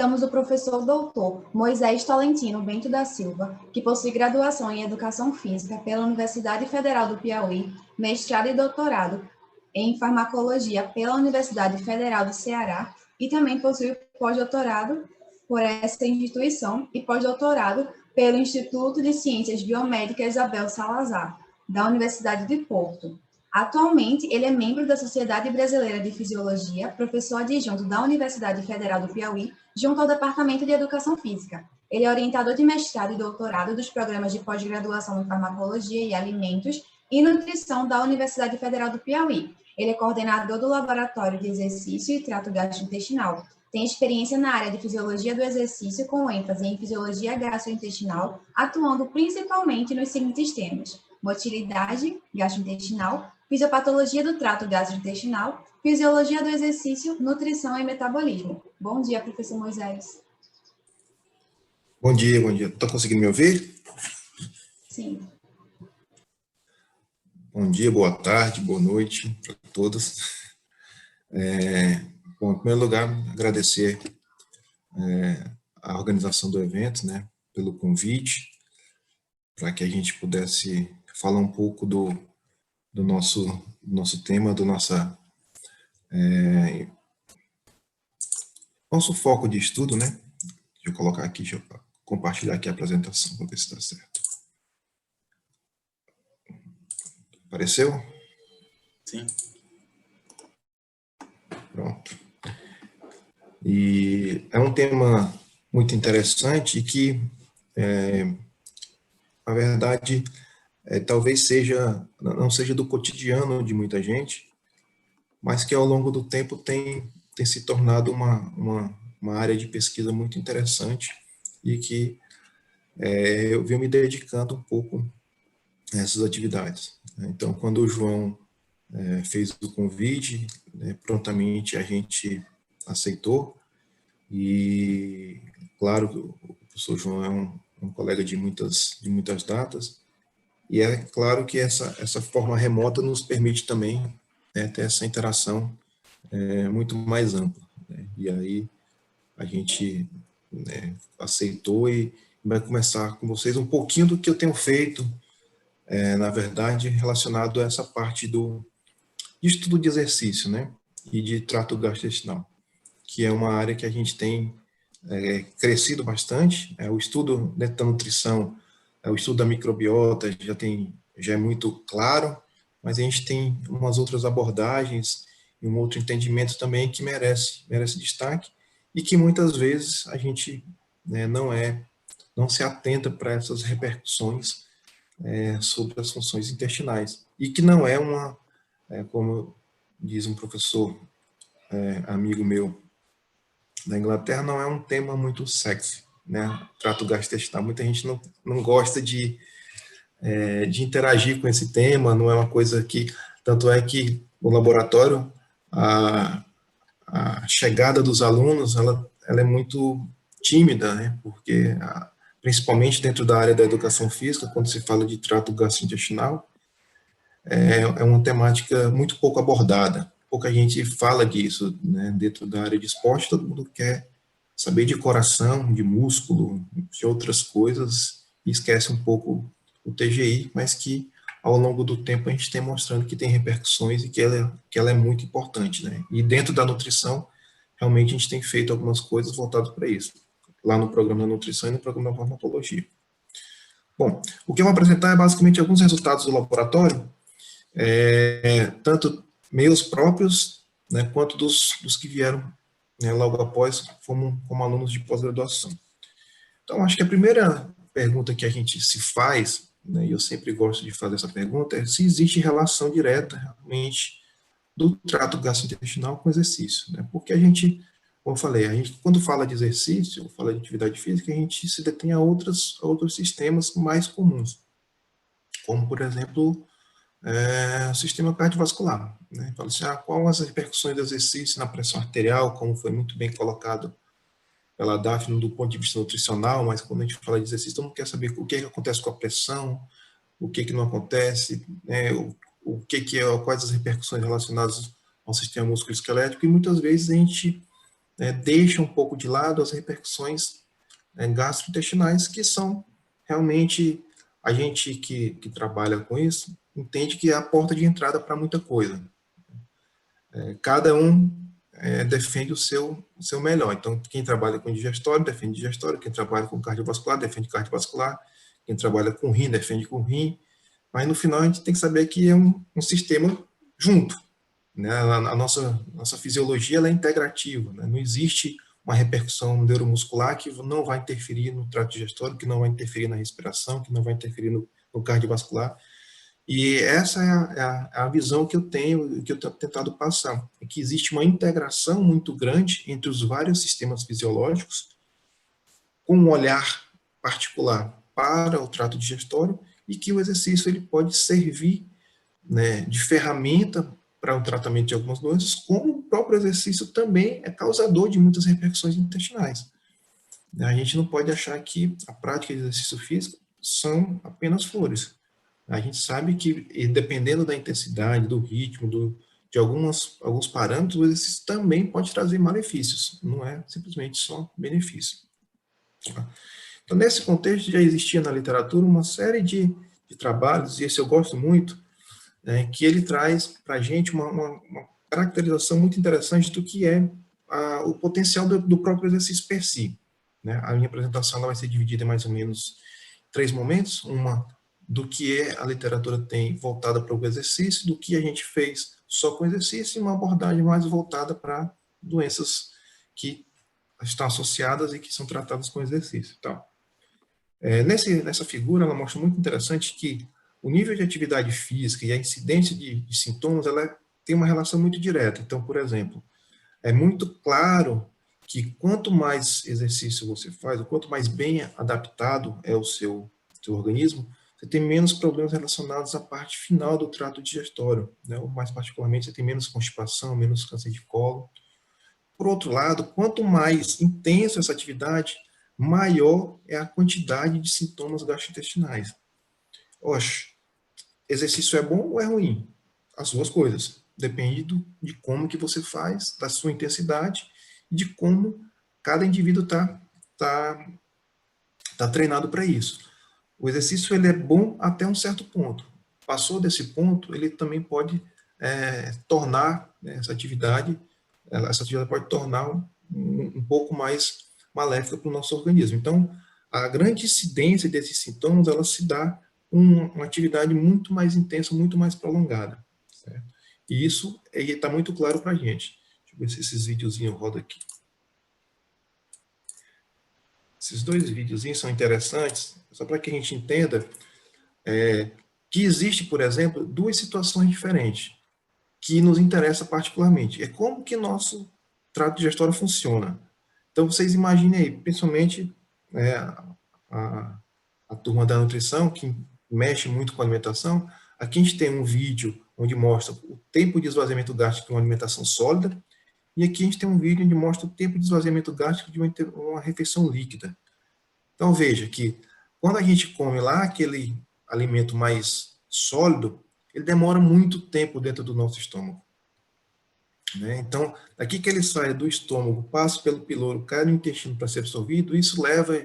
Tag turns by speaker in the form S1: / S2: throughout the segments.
S1: Convidamos o professor doutor Moisés Tolentino Bento da Silva, que possui graduação em Educação Física pela Universidade Federal do Piauí, mestrado e doutorado em Farmacologia pela Universidade Federal do Ceará e também possui pós-doutorado por essa instituição e pós-doutorado pelo Instituto de Ciências Biomédicas Isabel Salazar, da Universidade de Porto. Atualmente, ele é membro da Sociedade Brasileira de Fisiologia, professor adjunto da Universidade Federal do Piauí, junto ao Departamento de Educação Física. Ele é orientador de mestrado e doutorado dos programas de pós-graduação em Farmacologia e Alimentos e Nutrição da Universidade Federal do Piauí. Ele é coordenador do Laboratório de Exercício e Trato Gastrointestinal. Tem experiência na área de Fisiologia do Exercício, com ênfase em Fisiologia Gastrointestinal, atuando principalmente nos seguintes temas: motilidade gastrointestinal, fisiopatologia do trato gastrointestinal, fisiologia do exercício, nutrição e metabolismo. Bom dia, professor Moisés.
S2: Bom dia, bom dia. Está conseguindo me ouvir?
S1: Sim.
S2: Bom dia, boa tarde, boa noite para todos. Bom, em primeiro lugar, agradecer a organização do evento, né, pelo convite, para que a gente pudesse falar um pouco do nosso tema, do nosso foco de estudo, né? Deixa eu colocar aqui, deixa eu compartilhar aqui a apresentação, para ver se está certo. Apareceu?
S3: Sim.
S2: Pronto. E é um tema muito interessante e que, na verdade, talvez não seja do cotidiano de muita gente, mas que ao longo do tempo tem se tornado uma área de pesquisa muito interessante e que eu venho me dedicando um pouco a essas atividades. Então, quando o João fez o convite, prontamente a gente aceitou e, claro, o professor João é um colega de muitas datas e é claro que essa forma remota nos permite também ter essa interação muito mais ampla. E aí a gente aceitou e vai começar com vocês um pouquinho do que eu tenho feito, na verdade, relacionado a essa parte de estudo de exercício, né, e de trato gastrointestinal, que é uma área que a gente tem crescido bastante. O estudo dentro da nutrição, o estudo da microbiota já é muito claro, mas a gente tem umas outras abordagens e um outro entendimento também que merece destaque e que muitas vezes a gente não se atenta para essas repercussões sobre as funções intestinais e que não é como diz um professor amigo meu da Inglaterra, não é um tema muito sexy, né? Trato gastrointestinal. Muita gente não gosta de interagir com esse tema, não é uma coisa que... Tanto é que no laboratório, a chegada dos alunos, ela é muito tímida, né? Porque, principalmente dentro da área da educação física, quando se fala de trato gastrointestinal, é uma temática muito pouco abordada. Pouca gente fala disso, né? Dentro da área de esporte, todo mundo quer saber de coração, de músculo, de outras coisas, e esquece um pouco o TGI, mas que ao longo do tempo a gente tem mostrando que tem repercussões e que ela é muito importante, né? E dentro da nutrição, realmente a gente tem feito algumas coisas voltadas para isso, lá no programa da nutrição e no programa da farmacologia. Bom, o que eu vou apresentar é basicamente alguns resultados do laboratório, tanto meus próprios, né, quanto dos que vieram, né, logo após, como alunos de pós-graduação. Então, acho que a primeira pergunta que a gente se faz, né, e eu sempre gosto de fazer essa pergunta, é se existe relação direta, realmente, do trato gastrointestinal com o exercício, né? Porque a gente, como eu falei, a gente, quando fala de exercício, fala de atividade física, a gente se detém a outros sistemas mais comuns, como, por exemplo, o sistema cardiovascular, né? Fala assim, qual as repercussões do exercício na pressão arterial, como foi muito bem colocado pela Daphne do ponto de vista nutricional, mas quando a gente fala de exercício, todo mundo quer saber o que acontece com a pressão, o que não acontece, né? Quais as repercussões relacionadas ao sistema musculoesquelético, e muitas vezes a gente deixa um pouco de lado as repercussões gastrointestinais, que são realmente, a gente que trabalha com isso, entende que é a porta de entrada para muita coisa. Cada um defende o seu melhor. Então, quem trabalha com digestório, defende digestório, quem trabalha com cardiovascular, defende cardiovascular, quem trabalha com rim, defende com rim, mas no final a gente tem que saber que é um sistema junto, né? A nossa fisiologia ela é integrativa, né? Não existe uma repercussão neuromuscular que não vai interferir no trato digestório, que não vai interferir na respiração, que não vai interferir no cardiovascular. E essa é a visão que eu tenho, que eu tenho tentado passar, é que existe uma integração muito grande entre os vários sistemas fisiológicos, com um olhar particular para o trato digestório, e que o exercício ele pode servir, né, de ferramenta para o tratamento de algumas doenças, como o próprio exercício também é causador de muitas repercussões intestinais. A gente não pode achar que a prática de exercício físico são apenas flores. A gente sabe que, dependendo da intensidade, do ritmo, de alguns parâmetros, o exercício também pode trazer malefícios, não é simplesmente só benefício. Então, nesse contexto, já existia na literatura uma série de trabalhos, e esse eu gosto muito, que ele traz para a gente uma caracterização muito interessante do que é o potencial do próprio exercício per si. Né? A minha apresentação ela vai ser dividida em mais ou menos 3 momentos, uma do que a literatura tem voltada para o exercício, do que a gente fez só com exercício, e uma abordagem mais voltada para doenças que estão associadas e que são tratadas com exercício. Então, nessa figura, ela mostra muito interessante que o nível de atividade física e a incidência de sintomas, ela tem uma relação muito direta. Então, por exemplo, é muito claro que quanto mais exercício você faz, ou quanto mais bem adaptado é o seu organismo, você tem menos problemas relacionados à parte final do trato digestório, né? Ou mais particularmente, você tem menos constipação, menos câncer de colo. Por outro lado, quanto mais intensa essa atividade, maior é a quantidade de sintomas gastrointestinais. Oxe, exercício é bom ou é ruim? As duas coisas. Depende de como que você faz, da sua intensidade e de como cada indivíduo tá treinado para isso. O exercício ele é bom até um certo ponto. Passou desse ponto, ele também pode tornar, né, essa atividade pode tornar um pouco mais maléfica para o nosso organismo. Então, a grande incidência desses sintomas, ela se dá uma atividade muito mais intensa, muito mais prolongada. Certo? E isso está muito claro para a gente. Deixa eu ver se esses videozinhos rodam aqui. Esses 2 videozinhos são interessantes, só para que a gente entenda que existe, por exemplo, 2 situações diferentes que nos interessa particularmente. É como que nosso trato digestório funciona. Então, vocês imaginem aí, principalmente a turma da nutrição, que mexe muito com a alimentação. Aqui a gente tem um vídeo onde mostra o tempo de esvaziamento gástrico de uma alimentação sólida, e aqui a gente tem um vídeo onde mostra o tempo de esvaziamento gástrico de uma refeição líquida. Então, veja que quando a gente come lá aquele alimento mais sólido, ele demora muito tempo dentro do nosso estômago. Né? Então, daqui que ele sai do estômago, passa pelo piloro, cai no intestino para ser absorvido, isso leva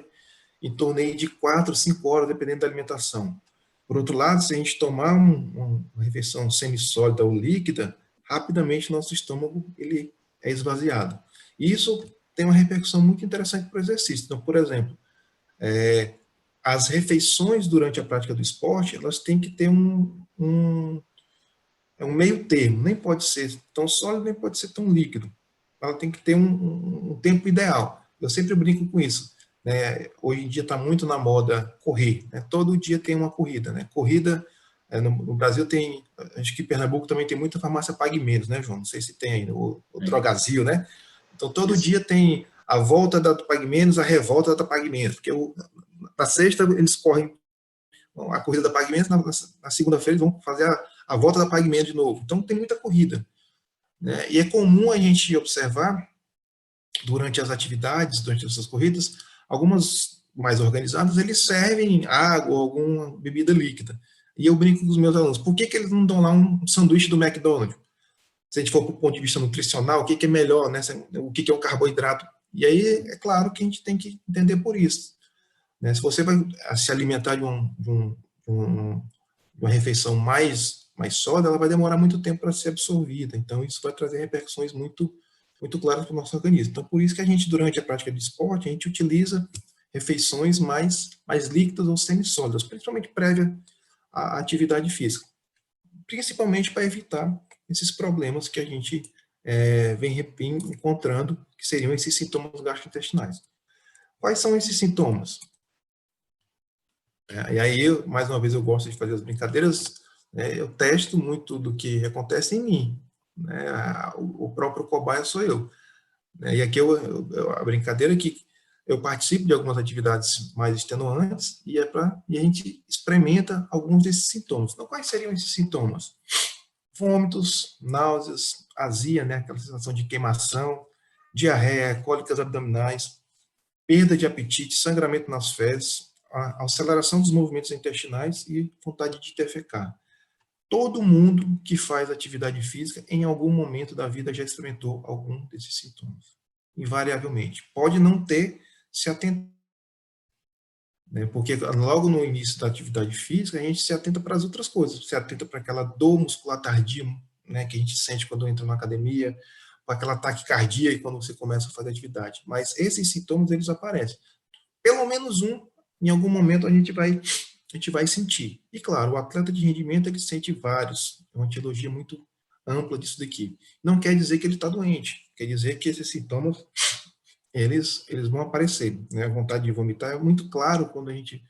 S2: em torno de 4, 5 horas, dependendo da alimentação. Por outro lado, se a gente tomar uma refeição semissólida ou líquida, rapidamente nosso estômago ele é esvaziado. E isso tem uma repercussão muito interessante para o exercício. Então, por exemplo, as refeições durante a prática do esporte, elas têm que ter um meio termo, nem pode ser tão sólido, nem pode ser tão líquido. Ela tem que ter um tempo ideal. Eu sempre brinco com isso. Né? Hoje em dia está muito na moda correr. Né? Todo dia tem uma corrida. Né? Corrida, no Brasil tem, acho que em Pernambuco também tem muita farmácia Pague Menos, né, João? Não sei se tem ainda, o Drogazil, né? Então todo dia tem a volta da Pague Menos, a revolta da Pague Menos, porque na sexta eles correm a corrida da Pague Menos, na segunda-feira eles vão fazer a volta da Pague Menos de novo. Então tem muita corrida. Né? E é comum a gente observar, durante as atividades, durante essas corridas, algumas mais organizadas, eles servem água ou alguma bebida líquida. E eu brinco com os meus alunos, por que eles não dão lá um sanduíche do McDonald's? Se a gente for para o ponto de vista nutricional, o que que é melhor, né? O que que é o carboidrato? E aí, é claro que a gente tem que entender por isso, né? Se você vai se alimentar um- de uma refeição mais sólida, ela vai demorar muito tempo para ser absorvida. Então, isso vai trazer repercussões muito claras para o nosso organismo. Então, por isso que a gente, durante a prática de esporte, a gente utiliza refeições mais líquidas ou semissólidas, principalmente prévia à atividade física, principalmente para evitar esses problemas que a gente vem encontrando, que seriam esses sintomas gastrointestinais. Quais são esses sintomas? E aí, mais uma vez, eu gosto de fazer as brincadeiras, né? Eu testo muito do que acontece em mim, né? O próprio cobaia sou eu, né? E aqui a brincadeira é que eu participo de algumas atividades mais extenuantes e a gente experimenta alguns desses sintomas. Então, quais seriam esses sintomas? Vômitos, náuseas, azia, né? Aquela sensação de queimação, diarreia, cólicas abdominais, perda de apetite, sangramento nas fezes, a aceleração dos movimentos intestinais e vontade de defecar. Todo mundo que faz atividade física, em algum momento da vida, já experimentou algum desses sintomas. Invariavelmente. Pode não ter se atentado, né? Porque logo no início da atividade física, a gente se atenta para as outras coisas. Se atenta para aquela dor muscular tardia, né, que a gente sente quando entra na academia, para aquela taquicardia quando você começa a fazer atividade. Mas esses sintomas, eles aparecem. Pelo menos um, em algum momento, a gente vai sentir. E, claro, o atleta de rendimento, ele sente vários. É uma etiologia muito ampla disso daqui. Não quer dizer que ele está doente. Quer dizer que esses sintomas, eles vão aparecer. Né? A vontade de vomitar é muito claro quando a gente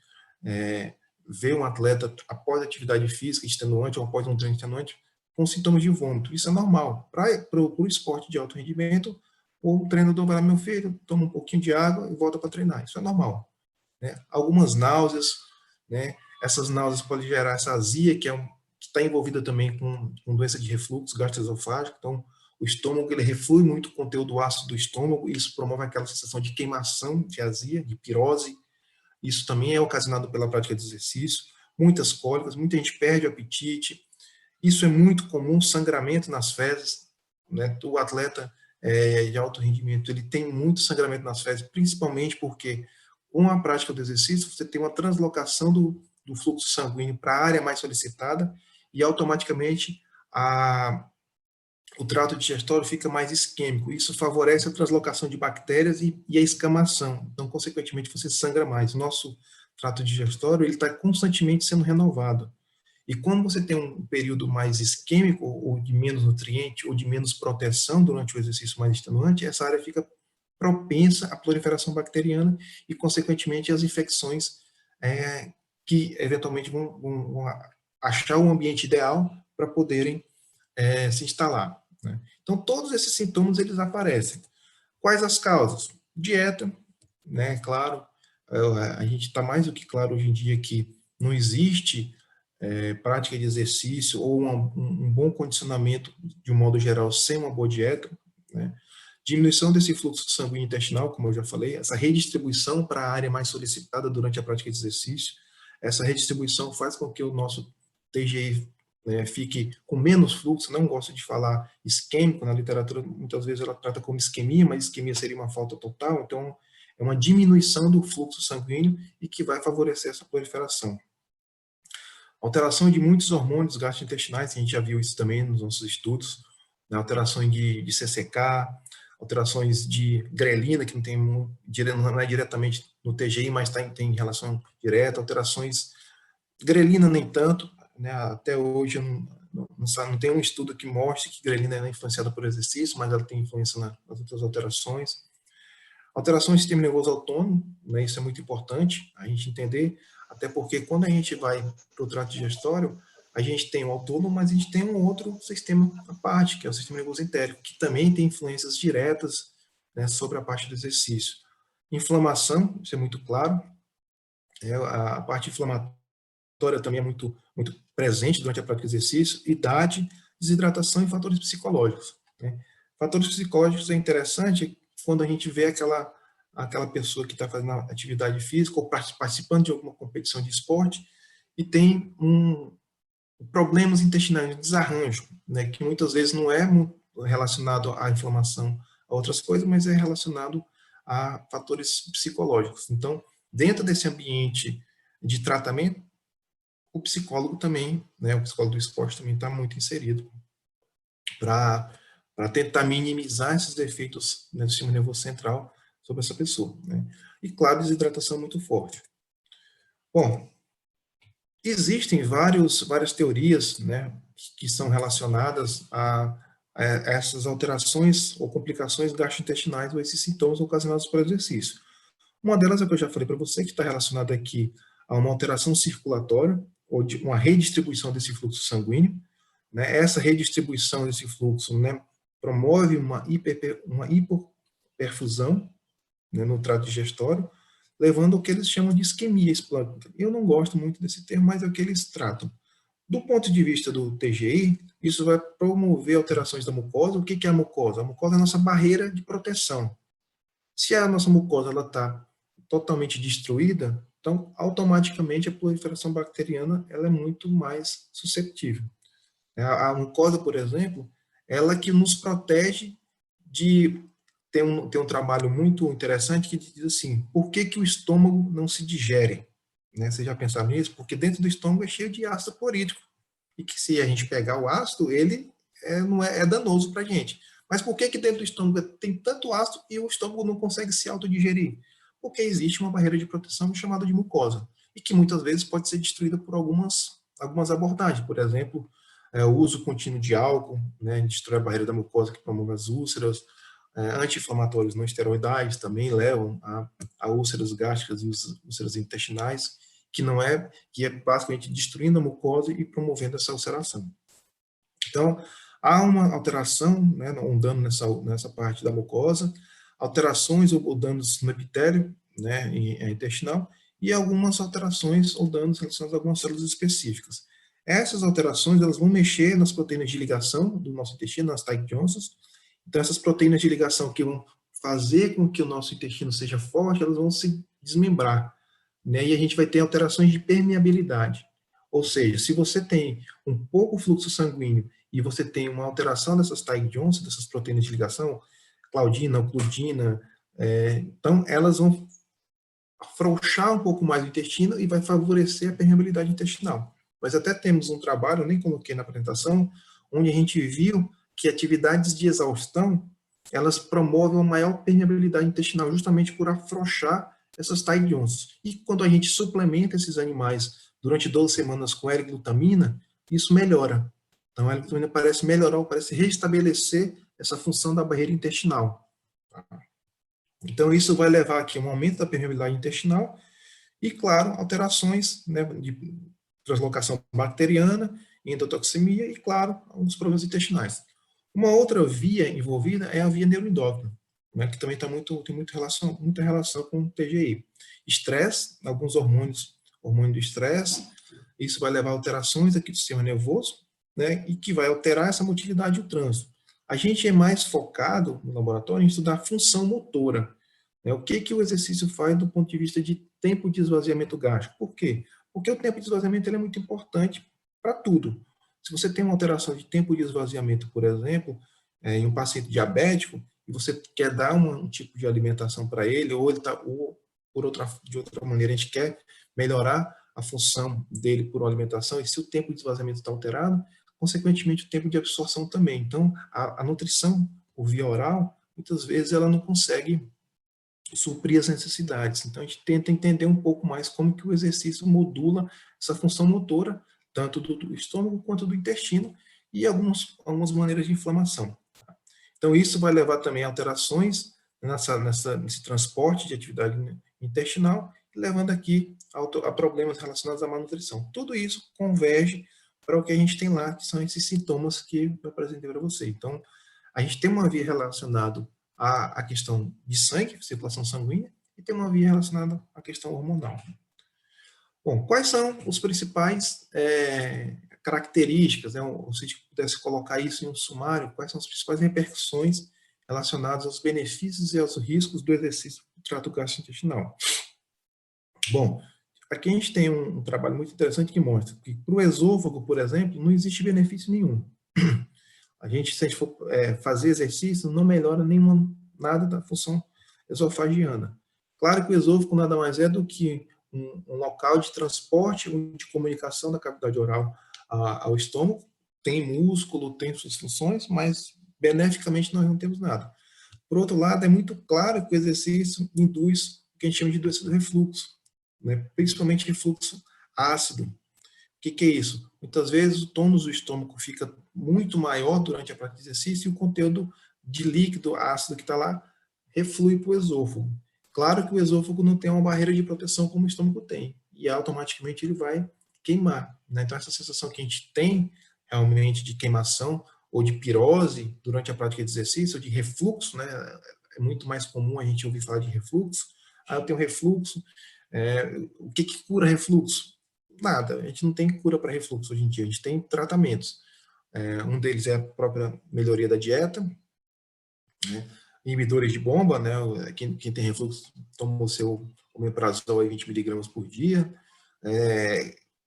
S2: vê um atleta após atividade física extenuante ou após um treino extenuante com sintomas de vômito. Isso é normal. Para o esporte de alto rendimento, o treinador vai lá, meu filho, toma um pouquinho de água e volta para treinar. Isso é normal, né? Algumas náuseas, né? Essas náuseas podem gerar essa azia, que está envolvida também com doença de refluxo gastroesofágico. Então, o estômago, ele reflui muito o conteúdo ácido do estômago, e isso promove aquela sensação de queimação, de azia, de pirose. Isso também é ocasionado pela prática de exercício. Muitas cólicas, muita gente perde o apetite. Isso é muito comum, sangramento nas fezes, né? O atleta de alto rendimento, ele tem muito sangramento nas fezes, principalmente porque com a prática do exercício, você tem uma translocação do fluxo sanguíneo para a área mais solicitada e automaticamente o trato digestório fica mais isquêmico. Isso favorece a translocação de bactérias e a escamação. Então, consequentemente, você sangra mais. O nosso trato digestório, ele está constantemente sendo renovado. E quando você tem um período mais isquêmico, ou de menos nutriente, ou de menos proteção durante o exercício mais extenuante, essa área fica propensa à proliferação bacteriana e, consequentemente, às infecções que, eventualmente, vão achar o ambiente ideal para poderem se instalar, né? Então, todos esses sintomas, eles aparecem. Quais as causas? Dieta, né? Claro, a gente está mais do que claro hoje em dia que não existe prática de exercício ou um bom condicionamento, de um modo geral, sem uma boa dieta, né? Diminuição desse fluxo sanguíneo intestinal, como eu já falei, essa redistribuição para a área mais solicitada durante a prática de exercício, essa redistribuição faz com que o nosso TGI fique com menos fluxo. Não gosto de falar isquêmico, na literatura muitas vezes ela trata como isquemia, mas isquemia seria uma falta total, então é uma diminuição do fluxo sanguíneo e que vai favorecer essa proliferação. Alteração de muitos hormônios gastrointestinais, a gente já viu isso também nos nossos estudos, né? Alterações de CCK, alterações de grelina, que não é diretamente no TGI, mas tem relação direta, alterações, grelina nem tanto, né? Até hoje não tem um estudo que mostre que grelina é influenciada por exercício, mas ela tem influência nas outras alterações. Alterações do sistema nervoso autônomo, né? Isso é muito importante a gente entender, até porque quando a gente vai para o trato digestório, a gente tem o autônomo, mas a gente tem um outro sistema à parte, que é o sistema nervoso entérico, que também tem influências diretas, né, sobre a parte do exercício. Inflamação, isso é muito claro, a parte inflamatória também é muito presente durante a prática de exercício, idade, desidratação e fatores psicológicos, né? Fatores psicológicos é interessante quando a gente vê aquela pessoa que está fazendo atividade física ou participando de alguma competição de esporte e tem problemas intestinais, desarranjo, né, que muitas vezes não é relacionado à inflamação, a outras coisas, mas é relacionado a fatores psicológicos. Então, dentro desse ambiente de tratamento, o psicólogo também, né, o psicólogo do esporte também está muito inserido para tentar minimizar esses efeitos, né, do sistema nervoso central sobre essa pessoa, né? E, claro, desidratação muito forte. Bom, existem várias teorias, né, que são relacionadas a essas alterações ou complicações gastrointestinais ou esses sintomas ocasionados pelo exercício. Uma delas é a que eu já falei para você, que está relacionada aqui a uma alteração circulatória ou de uma redistribuição desse fluxo sanguíneo, né? Essa redistribuição desse fluxo, né, promove uma hipoperfusão, né, no trato digestório, levando ao que eles chamam de isquemia esplâncnica. Eu não gosto muito desse termo, mas é o que eles tratam. Do ponto de vista do TGI, isso vai promover alterações da mucosa. O que é a mucosa? A mucosa é a nossa barreira de proteção. Se a nossa mucosa está totalmente destruída, então automaticamente a proliferação bacteriana ela é muito mais susceptível. A mucosa, por exemplo, ela que nos protege de tem um trabalho muito interessante que diz assim, por que o estômago não se digere? Né? Vocês já pensaram nisso? Porque dentro do estômago é cheio de ácido clorídrico. E que se a gente pegar o ácido, ele não é danoso para a gente. Mas por que dentro do estômago tem tanto ácido e o estômago não consegue se autodigerir? Porque existe uma barreira de proteção chamada de mucosa. E que muitas vezes pode ser destruída por algumas abordagens. Por exemplo, o uso contínuo de álcool, né, destrói a barreira da mucosa que promove as úlceras, anti-inflamatórios não esteroidais também levam a úlceras gástricas e úlceras intestinais, que é basicamente destruindo a mucosa e promovendo essa ulceração. Então, há uma alteração, né, um dano nessa parte da mucosa, alterações ou danos no epitélio, né, intestinal, e algumas alterações ou danos relacionados a algumas células específicas. Essas alterações elas vão mexer nas proteínas de ligação do nosso intestino, nas tight junctions. Então, essas proteínas de ligação que vão fazer com que o nosso intestino seja forte, elas vão se desmembrar, né? E a gente vai ter alterações de permeabilidade. Ou seja, se você tem um pouco fluxo sanguíneo e você tem uma alteração dessas tight junctions, dessas proteínas de ligação, claudina, ocludina, então elas vão afrouxar um pouco mais o intestino e vai favorecer a permeabilidade intestinal. Mas até temos um trabalho, eu nem coloquei na apresentação, onde a gente viu que atividades de exaustão, elas promovem uma maior permeabilidade intestinal, justamente por afrouxar essas tight junctions. E quando a gente suplementa esses animais durante 12 semanas com L-glutamina, isso melhora. Então, a L-glutamina parece melhorar, parece restabelecer essa função da barreira intestinal. Então, isso vai levar aqui a um aumento da permeabilidade intestinal e, claro, alterações, né, de translocação bacteriana, endotoxemia e, claro, alguns problemas intestinais. Uma outra via envolvida é a via neuroendócrina, né, que também tem muita relação com o TGI. Estresse, alguns hormônio do estresse, isso vai levar a alterações aqui do sistema nervoso, né, e que vai alterar essa motilidade e o trânsito. A gente é mais focado no laboratório em estudar a função motora, né, o que o exercício faz do ponto de vista de tempo de esvaziamento gástrico. Por quê? Porque o tempo de esvaziamento ele é muito importante para tudo. Se você tem uma alteração de tempo de esvaziamento, por exemplo, em um paciente diabético, e você quer dar um tipo de alimentação para ele, ou ele está, de outra maneira, a gente quer melhorar a função dele por uma alimentação, e se o tempo de esvaziamento está alterado, consequentemente o tempo de absorção também. Então, a nutrição por via oral, muitas vezes ela não consegue suprir as necessidades. Então, a gente tenta entender um pouco mais como que o exercício modula essa função motora, tanto do estômago quanto do intestino, e algumas maneiras de inflamação. Então, isso vai levar também a alterações nesse transporte de atividade intestinal, levando aqui a problemas relacionados à malnutrição. Tudo isso converge para o que a gente tem lá, que são esses sintomas que eu apresentei para você. Então, a gente tem uma via relacionada à questão de sangue, circulação sanguínea, e tem uma via relacionada à questão hormonal. Bom, quais são os principais características, né, ou se a gente pudesse colocar isso em um sumário, quais são as principais repercussões relacionadas aos benefícios e aos riscos do exercício do trato gastrointestinal? Bom, Aqui a gente tem um trabalho muito interessante que mostra que para o esôfago, por exemplo, não existe benefício nenhum. A gente, se a gente for fazer exercício, não melhora nada da função esofagiana. Claro que o esôfago nada mais é do que um local de transporte, de comunicação da cavidade oral ao estômago. Tem músculo, tem suas funções, mas beneficamente nós não temos nada. Por outro lado, é muito claro que o exercício induz o que a gente chama de doença do refluxo, né? Principalmente refluxo ácido. O que é isso? Muitas vezes o tônus do estômago fica muito maior durante a prática de exercício e o conteúdo de líquido ácido que está lá reflui para o esôfago. Claro que o esôfago não tem uma barreira de proteção como o estômago tem, e automaticamente ele vai queimar, né? Então, essa sensação que a gente tem realmente de queimação ou de pirose durante a prática de exercício, ou de refluxo, né? É muito mais comum a gente ouvir falar de refluxo. Eu tenho refluxo. O que cura refluxo? Nada, a gente não tem cura para refluxo hoje em dia, a gente tem tratamentos. Um deles é a própria melhoria da dieta, né? Inibidores de bomba, né? Quem tem refluxo toma o seu omeprazol aí 20 miligramas por dia.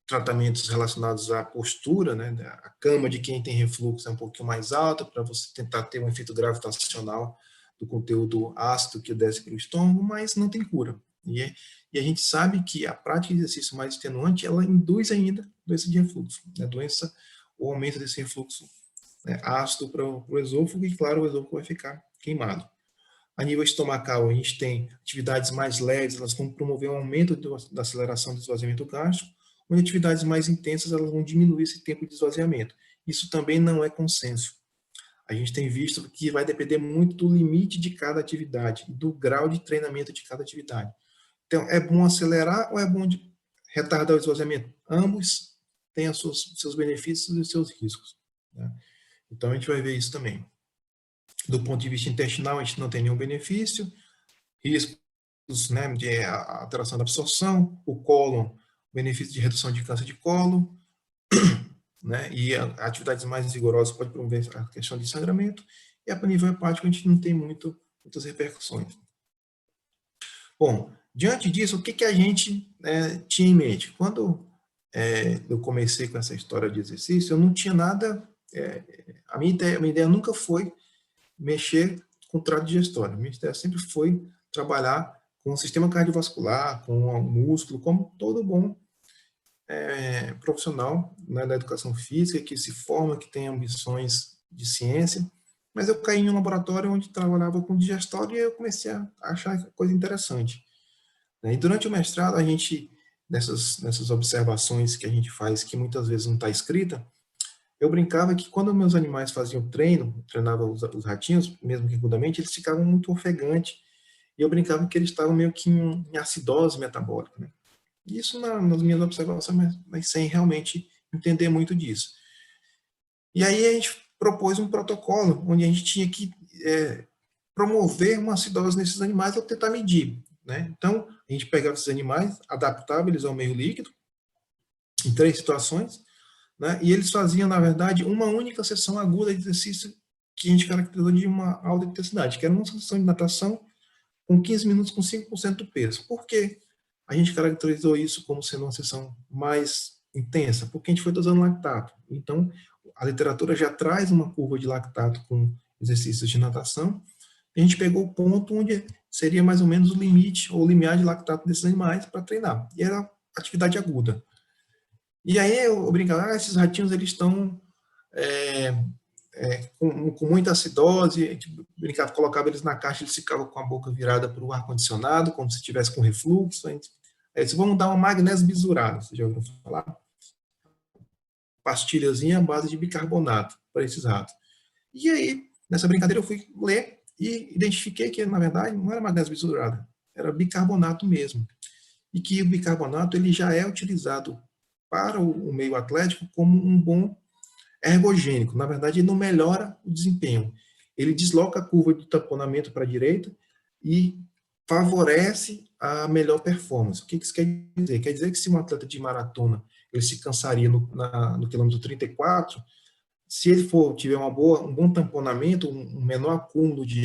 S2: Tratamentos relacionados à postura, né? A cama de quem tem refluxo é um pouquinho mais alta para você tentar ter um efeito gravitacional do conteúdo ácido que desce para o estômago, mas não tem cura. E a gente sabe que a prática de exercício mais extenuante, ela induz ainda doença de refluxo, né? O aumento desse refluxo, né, ácido para o esôfago, e claro, o esôfago vai ficar queimado. A nível estomacal, a gente tem atividades mais leves, elas vão promover um aumento da aceleração do esvaziamento gástrico, onde atividades mais intensas, elas vão diminuir esse tempo de esvaziamento. Isso também não é consenso. A gente tem visto que vai depender muito do limite de cada atividade, do grau de treinamento de cada atividade. Então, é bom acelerar ou é bom retardar o esvaziamento? Ambos têm seus benefícios e seus riscos, né? Então, a gente vai ver isso também. Do ponto de vista intestinal, a gente não tem nenhum benefício. Riscos, né, de alteração da absorção. O cólon, benefício de redução de câncer de colo, né, e atividades mais rigorosas podem promover a questão de sangramento. E a nível hepático, a gente não tem muitas repercussões. Bom, diante disso, o que a gente tinha em mente? Quando eu comecei com essa história de exercício, eu não tinha nada... a minha ideia nunca foi mexer com o trato digestório. A minha ideia sempre foi trabalhar com o sistema cardiovascular, com o músculo, como todo bom profissional, né, da educação física, que se forma, que tem ambições de ciência. Mas eu caí em um laboratório onde trabalhava com digestório e eu comecei a achar coisa interessante. E durante o mestrado, a gente, nessas observações que a gente faz, que muitas vezes não está escrita, eu brincava que quando meus animais faziam treinava os ratinhos, mesmo que rudamente, eles ficavam muito ofegantes. E eu brincava que eles estavam meio que em acidose metabólica, né? Isso nas minhas observações, mas sem realmente entender muito disso. E aí a gente propôs um protocolo onde a gente tinha que promover uma acidose nesses animais ou tentar medir, né? Então, a gente pegava esses animais, adaptava eles ao meio líquido, em 3 situações, né? E eles faziam, na verdade, uma única sessão aguda de exercício que a gente caracterizou de uma alta intensidade, que era uma sessão de natação com 15 minutos com 5% do peso. Por quê? A gente caracterizou isso como sendo uma sessão mais intensa, porque a gente foi dosando lactato. Então, a literatura já traz uma curva de lactato com exercícios de natação, e a gente pegou o ponto onde seria mais ou menos o limite, ou limiar de lactato desses animais para treinar. E era atividade aguda. E aí eu brincava, esses ratinhos eles estão com muita acidose, a gente brincava, colocava eles na caixa, eles ficavam com a boca virada para o ar-condicionado, como se estivesse com refluxo. Aí disse, vamos dar uma magnésio bisurada, você já ouviu falar? Pastilhazinha à base de bicarbonato para esses ratos. E aí, nessa brincadeira, eu fui ler e identifiquei que, na verdade, não era magnésio bisurada, era bicarbonato mesmo. E que o bicarbonato ele já é utilizado para o meio atlético como um bom ergogênico. Na verdade, ele não melhora o desempenho. Ele desloca a curva de tamponamento para a direita e favorece a melhor performance. O que isso quer dizer? Quer dizer que se um atleta de maratona ele se cansaria no quilômetro 34, se ele tiver um bom tamponamento, um menor acúmulo de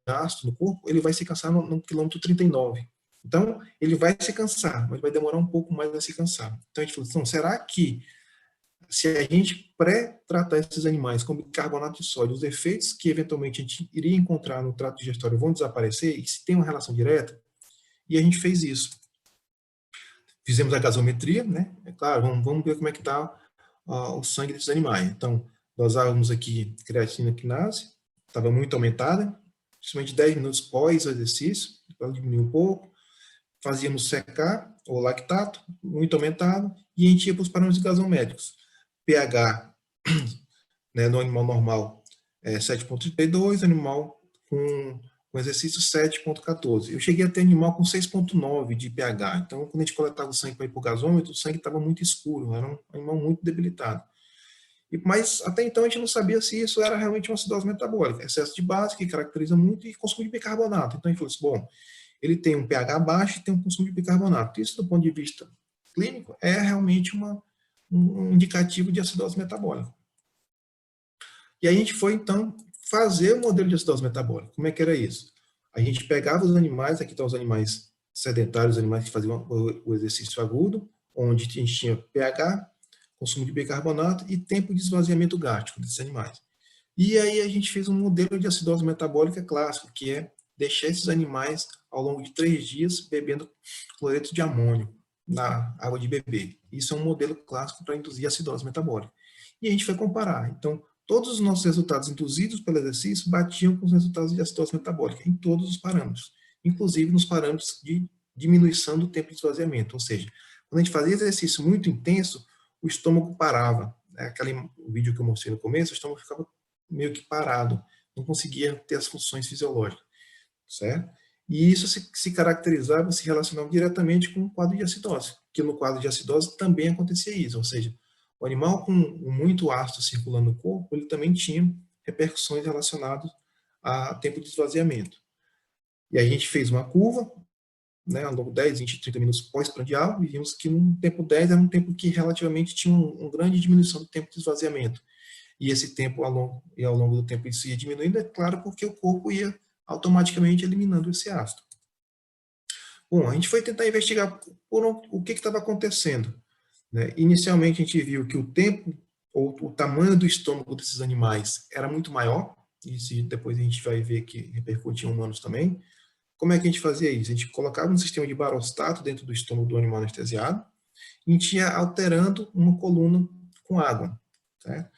S2: ácido no corpo, ele vai se cansar no quilômetro 39. Então, ele vai se cansar, mas vai demorar um pouco mais a se cansar. Então, a gente falou, então, será que se a gente pré-tratar esses animais com bicarbonato de sódio, os efeitos que eventualmente a gente iria encontrar no trato digestório vão desaparecer? E se tem uma relação direta? E a gente fez isso. Fizemos a gasometria, né? É claro, vamos ver como é que está o sangue desses animais. Então, dosávamos aqui creatina quinase, estava muito aumentada, principalmente 10 minutos pós o exercício, para diminuir um pouco. Fazíamos secar o lactato, muito aumentado, e a gente ia para os parâmetros gasométricos. pH, né, no animal normal é 7,32, animal com exercício 7,14. Eu cheguei a ter animal com 6,9 de pH. Então, quando a gente coletava o sangue para ir para o gasômetro, o sangue estava muito escuro, era um animal muito debilitado. Mas até então a gente não sabia se isso era realmente uma acidose metabólica. Excesso de base, que caracteriza muito, e consumo de bicarbonato. Então a gente falou assim, bom, ele tem um pH baixo e tem um consumo de bicarbonato. Isso, do ponto de vista clínico, é realmente um indicativo de acidose metabólica. E a gente foi, então, fazer o modelo de acidose metabólica. Como é que era isso? A gente pegava os animais, aqui estão os animais sedentários, os animais que faziam o exercício agudo, onde a gente tinha pH, consumo de bicarbonato e tempo de esvaziamento gástrico desses animais. E aí a gente fez um modelo de acidose metabólica clássico, que é deixar esses animais ao longo de 3 dias bebendo cloreto de amônio na água de beber. Isso é um modelo clássico para induzir acidose metabólica. E a gente foi comparar. Então, todos os nossos resultados induzidos pelo exercício batiam com os resultados de acidose metabólica, em todos os parâmetros, inclusive nos parâmetros de diminuição do tempo de esvaziamento. Ou seja, quando a gente fazia exercício muito intenso, o estômago parava. O vídeo que eu mostrei no começo, o estômago ficava meio que parado, não conseguia ter as funções fisiológicas, certo? E isso se caracterizava, se relacionava diretamente com o quadro de acidose, que no quadro de acidose também acontecia isso, ou seja, o animal com muito ácido circulando no corpo, ele também tinha repercussões relacionadas a tempo de esvaziamento. E a gente fez uma curva, né, ao longo de 10, 20, 30 minutos pós-prandial, e vimos que no tempo 10 era um tempo que relativamente tinha uma grande diminuição do tempo de esvaziamento. E esse tempo, ao longo do tempo, isso ia diminuindo, é claro, porque o corpo ia automaticamente eliminando esse ácido. Bom, a gente foi tentar investigar o que estava acontecendo. Né? Inicialmente, a gente viu que o tempo, ou o tamanho do estômago desses animais era muito maior, e depois a gente vai ver que repercute em humanos também. Como é que a gente fazia isso? A gente colocava um sistema de barostato dentro do estômago do animal anestesiado, e a gente ia alterando uma coluna com água, certo?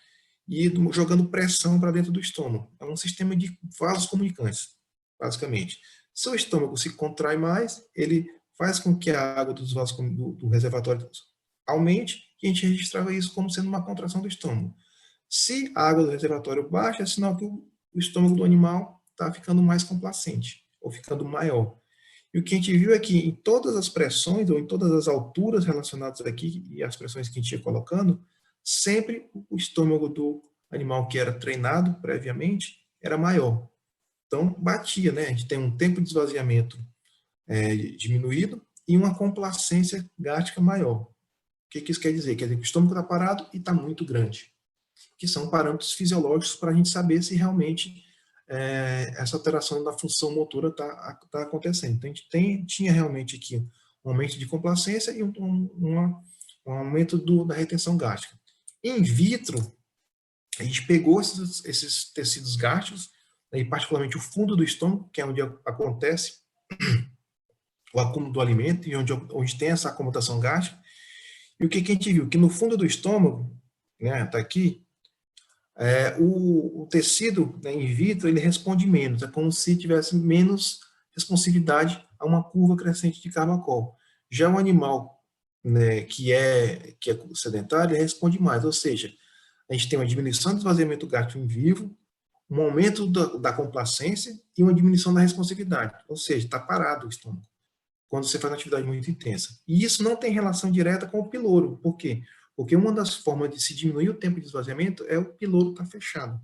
S2: E jogando pressão para dentro do estômago. É um sistema de vasos comunicantes, basicamente. Se o estômago se contrai mais, ele faz com que a água dos vasos do reservatório aumente, e a gente registrava isso como sendo uma contração do estômago. Se a água do reservatório baixa, é sinal que o estômago do animal está ficando mais complacente, ou ficando maior. E o que a gente viu é que em todas as pressões, ou em todas as alturas relacionadas aqui, e as pressões que a gente ia colocando, sempre o estômago do animal que era treinado previamente era maior. Então, batia, né? A gente tem um tempo de esvaziamento diminuído e uma complacência gástrica maior. O que isso quer dizer? Quer dizer que o estômago está parado e está muito grande, que são parâmetros fisiológicos para a gente saber se realmente essa alteração da função motora está acontecendo. Então, a gente tinha realmente aqui um aumento de complacência e um aumento da retenção gástrica. In vitro, a gente pegou esses tecidos gástricos, e particularmente o fundo do estômago, que é onde acontece o acúmulo do alimento e onde tem essa acomodação gástrica. E o que a gente viu? Que no fundo do estômago, né, tá aqui, o tecido, né, in vitro, ele responde menos. É como se tivesse menos responsividade a uma curva crescente de Carvacol. Já o animal, né, que é sedentário, ele responde mais. Ou seja, a gente tem uma diminuição do esvaziamento gástrico em vivo, um aumento da complacência e uma diminuição da responsividade. Ou seja, está parado o estômago quando você faz uma atividade muito intensa. E isso não tem relação direta com o piloro. Por quê? Porque uma das formas de se diminuir o tempo de esvaziamento é o piloro estar fechado.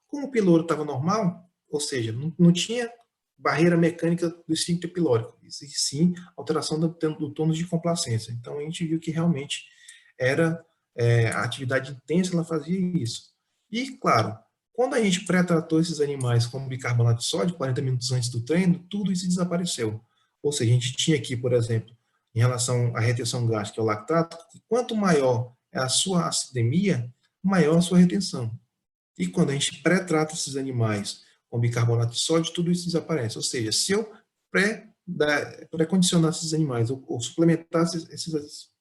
S2: Como o piloro estava normal, ou seja, não tinha barreira mecânica do esfíncter pilórico, e sim alteração do tônus de complacência. Então a gente viu que realmente era a atividade intensa, ela fazia isso. E, claro, quando a gente pré-tratou esses animais com bicarbonato de sódio, 40 minutos antes do treino, tudo isso desapareceu. Ou seja, a gente tinha aqui, por exemplo, em relação à retenção gástrica, que é o lactato, quanto maior é a sua acidemia, maior a sua retenção. E quando a gente pré-trata esses animais com bicarbonato de sódio, tudo isso desaparece. Ou seja, se eu pré-condicionasse esses animais ou suplementasse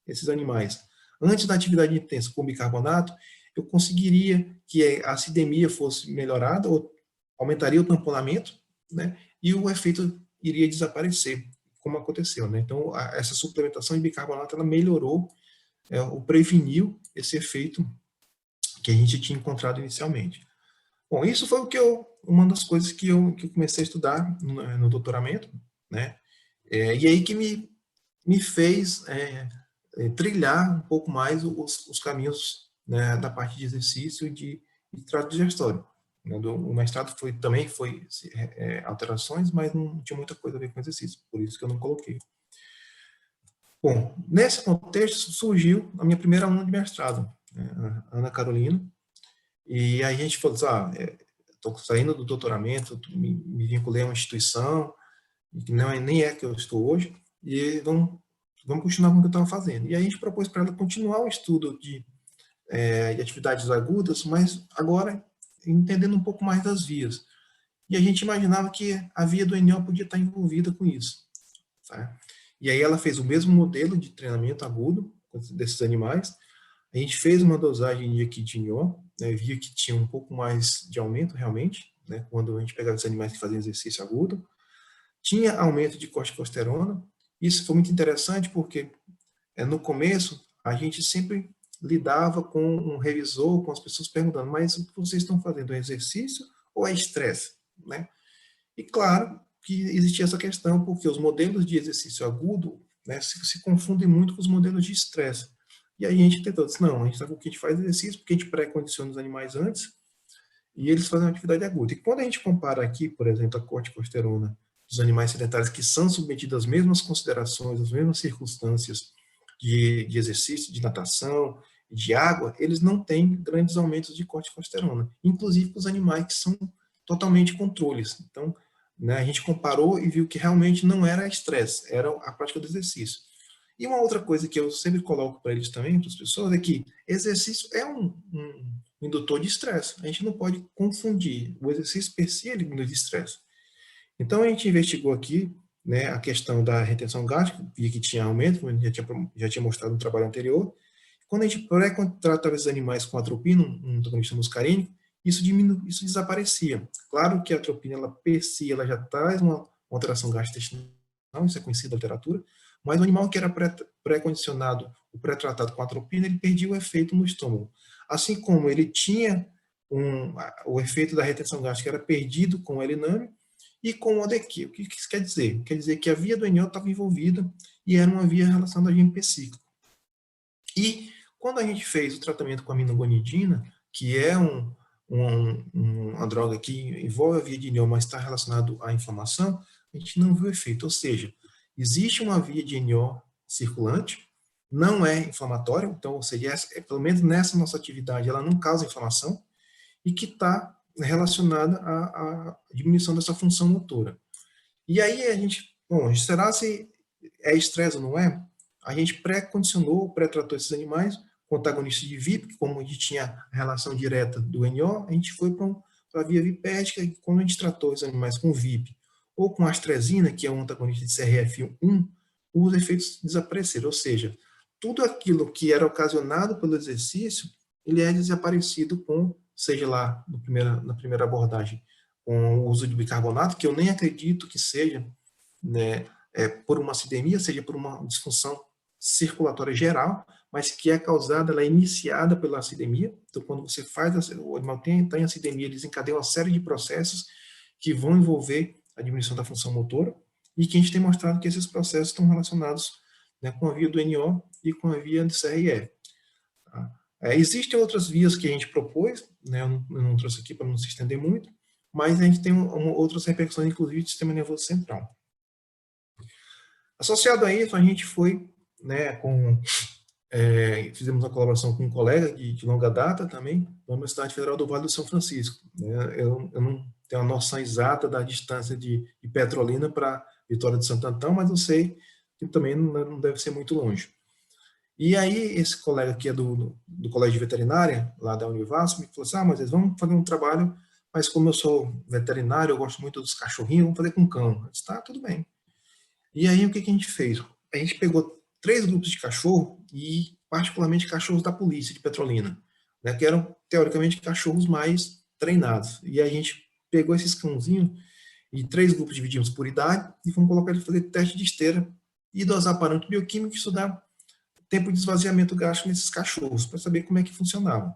S2: esses animais antes da atividade intensa com bicarbonato, eu conseguiria que a acidemia fosse melhorada ou aumentaria o tamponamento, né? E o efeito iria desaparecer, como aconteceu, né? Então, essa suplementação de bicarbonato, ela melhorou, ou preveniu esse efeito que a gente tinha encontrado inicialmente. Bom, isso foi uma das coisas que eu comecei a estudar no doutoramento, né? E aí que me fez trilhar um pouco mais os caminhos, né, da parte de exercício e de trato digestório. O mestrado também foi alterações, mas não tinha muita coisa a ver com exercício, por isso que eu não coloquei. Bom, nesse contexto surgiu a minha primeira aluna de mestrado, né, a Ana Carolina, e aí a gente falou assim, estou saindo do doutoramento, me vinculei a uma instituição, que nem é que eu estou hoje, e vamos continuar com o que eu estava fazendo. E aí a gente propôs para ela continuar o estudo de atividades agudas, mas agora entendendo um pouco mais das vias. E a gente imaginava que a via do NO podia estar envolvida com isso. Tá? E aí ela fez o mesmo modelo de treinamento agudo desses animais. A gente fez uma dosagem de equidinol, né, via que tinha um pouco mais de aumento realmente, né, quando a gente pegava os animais que faziam exercício agudo. Tinha aumento de corticosterona. Isso foi muito interessante porque no começo a gente sempre lidava com um revisor, com as pessoas perguntando, mas o que vocês estão fazendo é exercício ou é estresse? Né? E claro que existia essa questão, porque os modelos de exercício agudo, né, se confundem muito com os modelos de estresse. E aí a gente tentou, disse, não, a gente faz exercício porque a gente pré-condiciona os animais antes e eles fazem uma atividade aguda. E quando a gente compara aqui, por exemplo, a corticosterona dos animais sedentários que são submetidos às mesmas considerações, às mesmas circunstâncias de exercício, de natação, de água, eles não têm grandes aumentos de corticosterona, inclusive com os animais que são totalmente controles. Então, né, a gente comparou e viu que realmente não era estresse, era a prática do exercício. E uma outra coisa que eu sempre coloco para eles também, para as pessoas, é que exercício é um indutor de estresse. A gente não pode confundir. O exercício per si ele induz estresse. Então, a gente investigou aqui, né, a questão da retenção gástrica, via que tinha aumento, como a gente já tinha mostrado no trabalho anterior. Quando a gente pré-contratava esses animais com atropina, um antagonista muscarínico, isso desaparecia. Claro que a atropina, ela per si, ela já traz uma alteração gastrointestinal, isso é conhecido da literatura, mas o animal que era pré-condicionado, o pré-tratado com atropina, ele perdia o efeito no estômago. Assim como ele tinha o efeito da retenção gástrica era perdido com o eliname e com o ODQ. O que isso quer dizer? Quer dizer que a via do NO estava envolvida e era uma via relacionada ao GMP cíclico. E quando a gente fez o tratamento com a aminogonidina, que é uma droga que envolve a via de NO, mas está relacionado à inflamação, a gente não viu efeito. Ou seja, existe uma via de NO circulante, não é inflamatória, então, ou seja, pelo menos nessa nossa atividade, ela não causa inflamação, e que está relacionada à diminuição dessa função motora. E aí a gente, bom, será se é estresse ou não é? A gente pré-condicionou, pré-tratou esses animais com antagonistas de VIP, que como a gente tinha a relação direta do NO, a gente foi para a via vipédica, e quando a gente tratou os animais com VIP ou com astrezina, que é um antagonista de CRF1, os efeitos desapareceram, ou seja, tudo aquilo que era ocasionado pelo exercício, ele é desaparecido com, seja lá na primeira abordagem, com o uso de bicarbonato, que eu nem acredito que seja, né, por uma acidemia, seja por uma disfunção circulatória geral, mas que é causada, ela é iniciada pela acidemia. Então, quando você faz, o animal está em acidemia, ele desencadeia uma série de processos que vão envolver a diminuição da função motora, e que a gente tem mostrado que esses processos estão relacionados, né, com a via do NO e com a via do CRF. Tá? Existem outras vias que a gente propôs, né, eu não trouxe aqui para não se estender muito, mas a gente tem outras repercussões, inclusive, do sistema nervoso central. Associado a isso, a gente foi, né, fizemos uma colaboração com um colega de longa data também, da Universidade Federal do Vale do São Francisco. Né? Eu não tenho a noção exata da distância de Petrolina para Vitória de Santo Antão, mas eu sei que também não deve ser muito longe. E aí, esse colega que é do Colégio de Veterinária, lá da Univasf, me falou assim, mas eles vão fazer um trabalho, mas como eu sou veterinário, eu gosto muito dos cachorrinhos, vamos fazer com cão. Eu disse, tá, tudo bem. E aí, o que a gente fez? A gente pegou 3 grupos de cachorro, e particularmente cachorros da polícia de Petrolina, né, que eram, teoricamente, cachorros mais treinados. E a gente pegou esses cãozinhos, e 3 grupos dividimos por idade, e vamos colocar eles fazer teste de esteira, e dosar parâmetro bioquímico e estudar tempo de esvaziamento gástrico nesses cachorros, para saber como é que funcionava.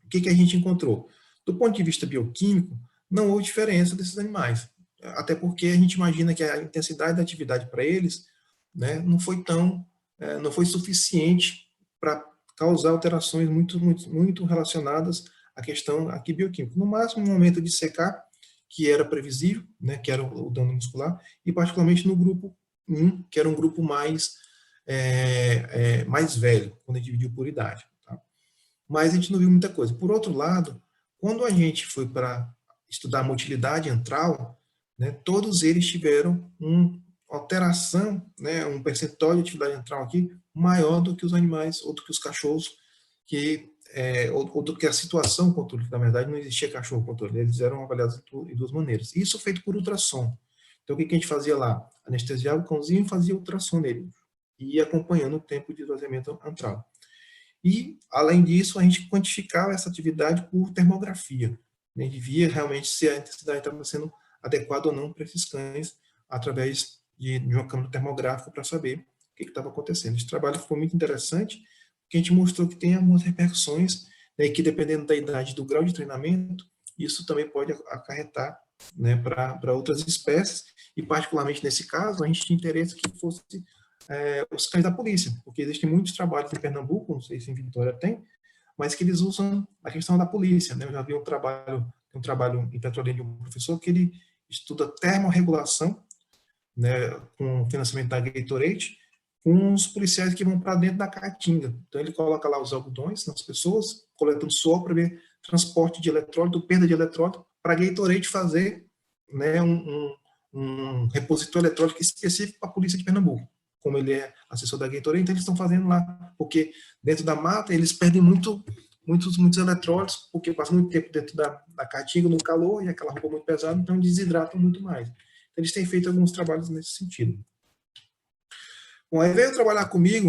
S2: O que a gente encontrou? Do ponto de vista bioquímico, não houve diferença desses animais, até porque a gente imagina que a intensidade da atividade para eles, né, não foi suficiente para causar alterações muito relacionadas à questão aqui bioquímica. No máximo, um aumento de secar, que era previsível, né, que era o dano muscular, e particularmente no grupo 1, que era um grupo mais velho, quando a gente dividiu por idade. Tá? Mas a gente não viu muita coisa. Por outro lado, quando a gente foi para estudar a motilidade antral, né, todos eles tiveram uma alteração, né, um percentual de atividade antral aqui maior do que os animais, ou do que os cachorros, ou do que a situação controle. Na verdade, não existia cachorro controle, eles eram avaliados de 2 maneiras. Isso feito por ultrassom. Então, o que a gente fazia lá? Anestesiava o cãozinho e fazia ultrassom nele, e ia acompanhando o tempo de esvaziamento antral. E, além disso, a gente quantificava essa atividade por termografia. A gente via realmente se a intensidade estava sendo adequada ou não para esses cães, através de uma câmera termográfica, para saber o que estava acontecendo. Esse trabalho foi muito interessante, porque a gente mostrou que tem algumas repercussões, né, que dependendo da idade e do grau de treinamento, isso também pode acarretar, né, para outras espécies, e particularmente nesse caso, a gente tinha interesse que fosse os cães da polícia, porque existem muitos trabalhos em Pernambuco, não sei se em Vitória tem, mas que eles usam a questão da polícia, né? Eu já vi um trabalho em Petrolina de um professor que ele estuda termorregulação, né, com financiamento da Gatorade, com os policiais que vão para dentro da caatinga. Então ele coloca lá os algodões nas pessoas, coletando suor para ver transporte de eletrólito, perda de eletrólito, para a Gatorade fazer, né, um repositor eletrólito específico para a polícia de Pernambuco. Como ele é assessor da Gatorade, então eles estão fazendo lá, porque dentro da mata eles perdem muitos eletrólitos, porque passam muito tempo dentro da caatinga, no calor, e aquela roupa muito pesada, então desidratam muito mais. Então, eles têm feito alguns trabalhos nesse sentido. Bom, aí veio trabalhar comigo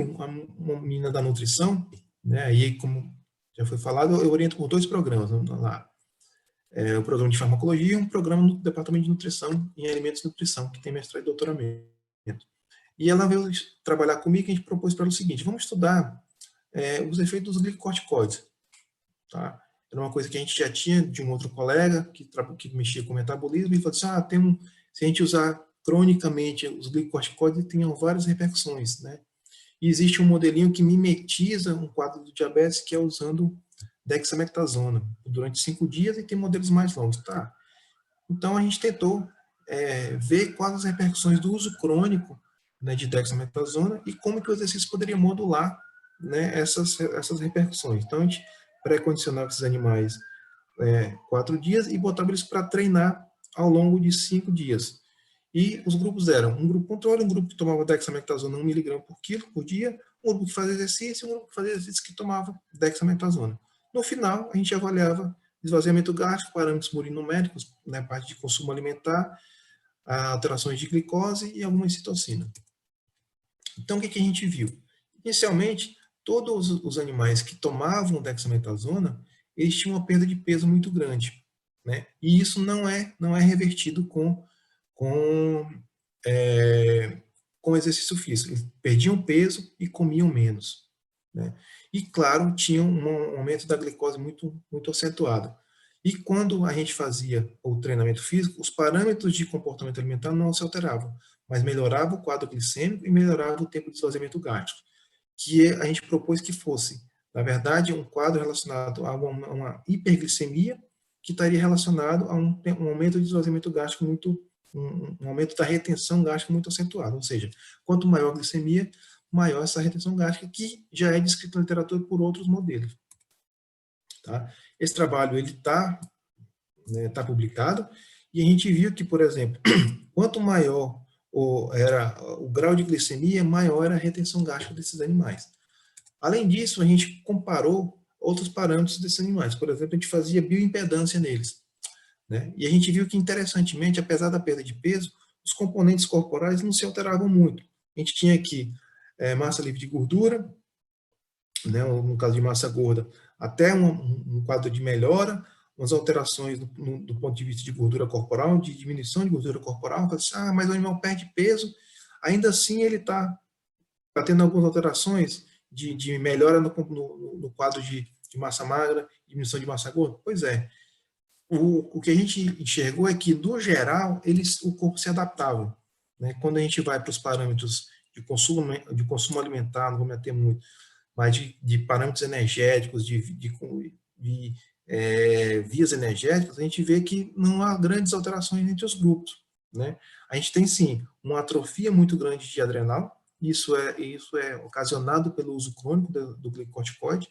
S2: uma menina da nutrição, né, aí como já foi falado, eu oriento por 2 programas lá. O programa de farmacologia e um programa no departamento de nutrição em alimentos e nutrição, que tem mestrado e doutoramento. E ela veio trabalhar comigo e a gente propôs para ela o seguinte, vamos estudar os efeitos dos glicocorticoides. Tá? Era uma coisa que a gente já tinha de um outro colega que mexia com metabolismo, e falou assim, se a gente usar cronicamente os glicocorticoides, tem várias repercussões. Né? E existe um modelinho que mimetiza um quadro do diabetes, que é usando dexametasona durante 5 dias, e tem modelos mais longos. Tá? Então, a gente tentou ver quais as repercussões do uso crônico, né, de dexametasona, e como que o exercício poderia modular, né, essas repercussões. Então, a gente pré-condicionava esses animais 4 dias e botava eles para treinar ao longo de 5 dias. E os grupos eram um grupo controle, um grupo que tomava dexametasona 1 mg por quilo por dia, um grupo que fazia exercício e um grupo que fazia exercício que tomava dexametasona. No final, a gente avaliava esvaziamento gástrico, parâmetros murinoméricos, né, parte de consumo alimentar, alterações de glicose e alguma citocina. Então, o que a gente viu? Inicialmente, todos os animais que tomavam dexametasona, eles tinham uma perda de peso muito grande, né? E isso não é revertido com exercício físico. Eles perdiam peso e comiam menos, né? E, claro, tinham um aumento da glicose muito acentuado. E quando a gente fazia o treinamento físico, os parâmetros de comportamento alimentar não se alteravam, mas melhorava o quadro glicêmico e melhorava o tempo de esvaziamento gástrico, que a gente propôs que fosse, na verdade, um quadro relacionado a uma hiperglicemia, que estaria relacionado a um aumento de esvaziamento gástrico um aumento da retenção gástrica muito acentuado, ou seja, quanto maior a glicemia, maior essa retenção gástrica, que já é descrito na literatura por outros modelos. Tá? Esse trabalho está publicado, e a gente viu que, por exemplo, quanto maior o grau de glicemia, maior era a retenção gástrica desses animais. Além disso, a gente comparou outros parâmetros desses animais. Por exemplo, a gente fazia bioimpedância neles, né? E a gente viu que, interessantemente, apesar da perda de peso, os componentes corporais não se alteravam muito. A gente tinha aqui massa livre de gordura, né, no caso de massa gorda, até um quadro de melhora, umas alterações do ponto de vista de gordura corporal, de diminuição de gordura corporal. Assim, mas o animal perde peso, ainda assim ele está tendo algumas alterações de melhora no quadro de massa magra, diminuição de massa gorda. Pois é, o que a gente enxergou é que, no geral, o corpo se adaptava, né? Quando a gente vai para os parâmetros de consumo alimentar, não vou me ater muito, mas de parâmetros energéticos, vias energéticas, a gente vê que não há grandes alterações entre os grupos, né? A gente tem, sim, uma atrofia muito grande de adrenal, isso é ocasionado pelo uso crônico do glicocorticoide,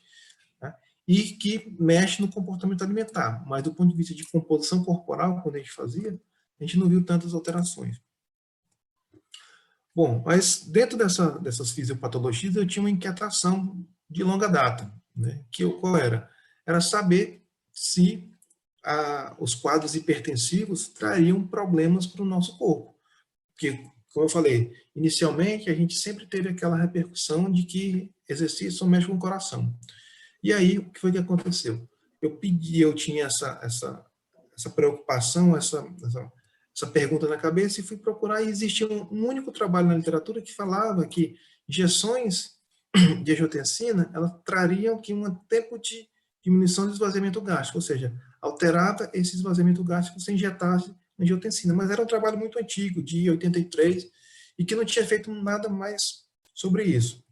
S2: né? E que mexe no comportamento alimentar, mas do ponto de vista de composição corporal, quando a gente fazia, a gente não viu tantas alterações. Bom, mas dentro dessas fisiopatologias eu tinha uma inquietação de longa data, né? Qual era? Era saber se os quadros hipertensivos trariam problemas para o nosso corpo. Porque, como eu falei, inicialmente a gente sempre teve aquela repercussão de que exercício mexe com o coração. E aí, o que foi que aconteceu? Eu tinha essa preocupação, essa pergunta na cabeça e fui procurar, e existia um único trabalho na literatura que falava que injeções de angiotensina, elas trariam aqui um tempo de diminuição do esvaziamento gástrico, ou seja, alterava esse esvaziamento gástrico se injetasse angiotensina, mas era um trabalho muito antigo, de 83, e que não tinha feito nada mais sobre isso.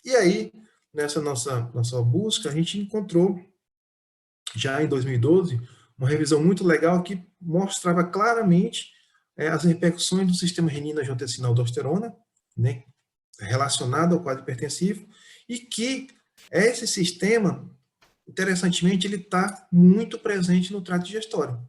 S2: E aí, nessa nossa busca, a gente encontrou, já em 2012, uma revisão muito legal que mostrava claramente as repercussões do sistema renina-angiotensina-aldosterona, né, relacionado ao quadro hipertensivo, e que esse sistema, interessantemente, ele está muito presente no trato digestório.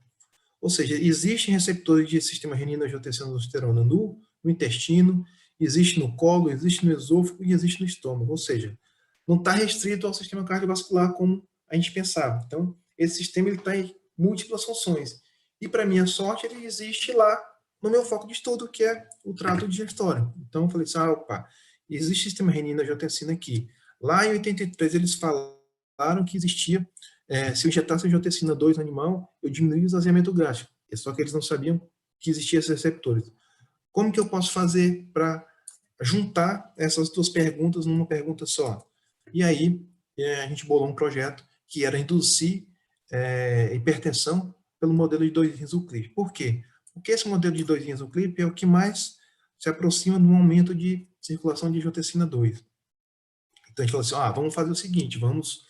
S2: Ou seja, existem receptores de sistema renina-angiotensina-aldosterona no intestino, existe no colo, existe no esôfago e existe no estômago. Ou seja, não está restrito ao sistema cardiovascular como a gente pensava. Então, esse sistema está em múltiplas funções. E, para minha sorte, ele existe lá no meu foco de estudo, que é o trato digestório. Então, eu falei assim, opa, existe sistema renina-angiotensina aqui. Lá em 83, eles falaram que existia, se eu injetasse angiotensina 2 no animal, eu diminuía o esvaziamento gástrico. Só que eles não sabiam que existiam esses receptores. Como que eu posso fazer para juntar essas duas perguntas numa pergunta só? E aí, a gente bolou um projeto que era induzir hipertensão pelo modelo de 2 rins Euclid. Por quê? Porque esse modelo de 2 rins Euclid é o que mais se aproxima de um aumento de circulação de angiotensina 2. Então, a gente falou assim, vamos fazer o seguinte, vamos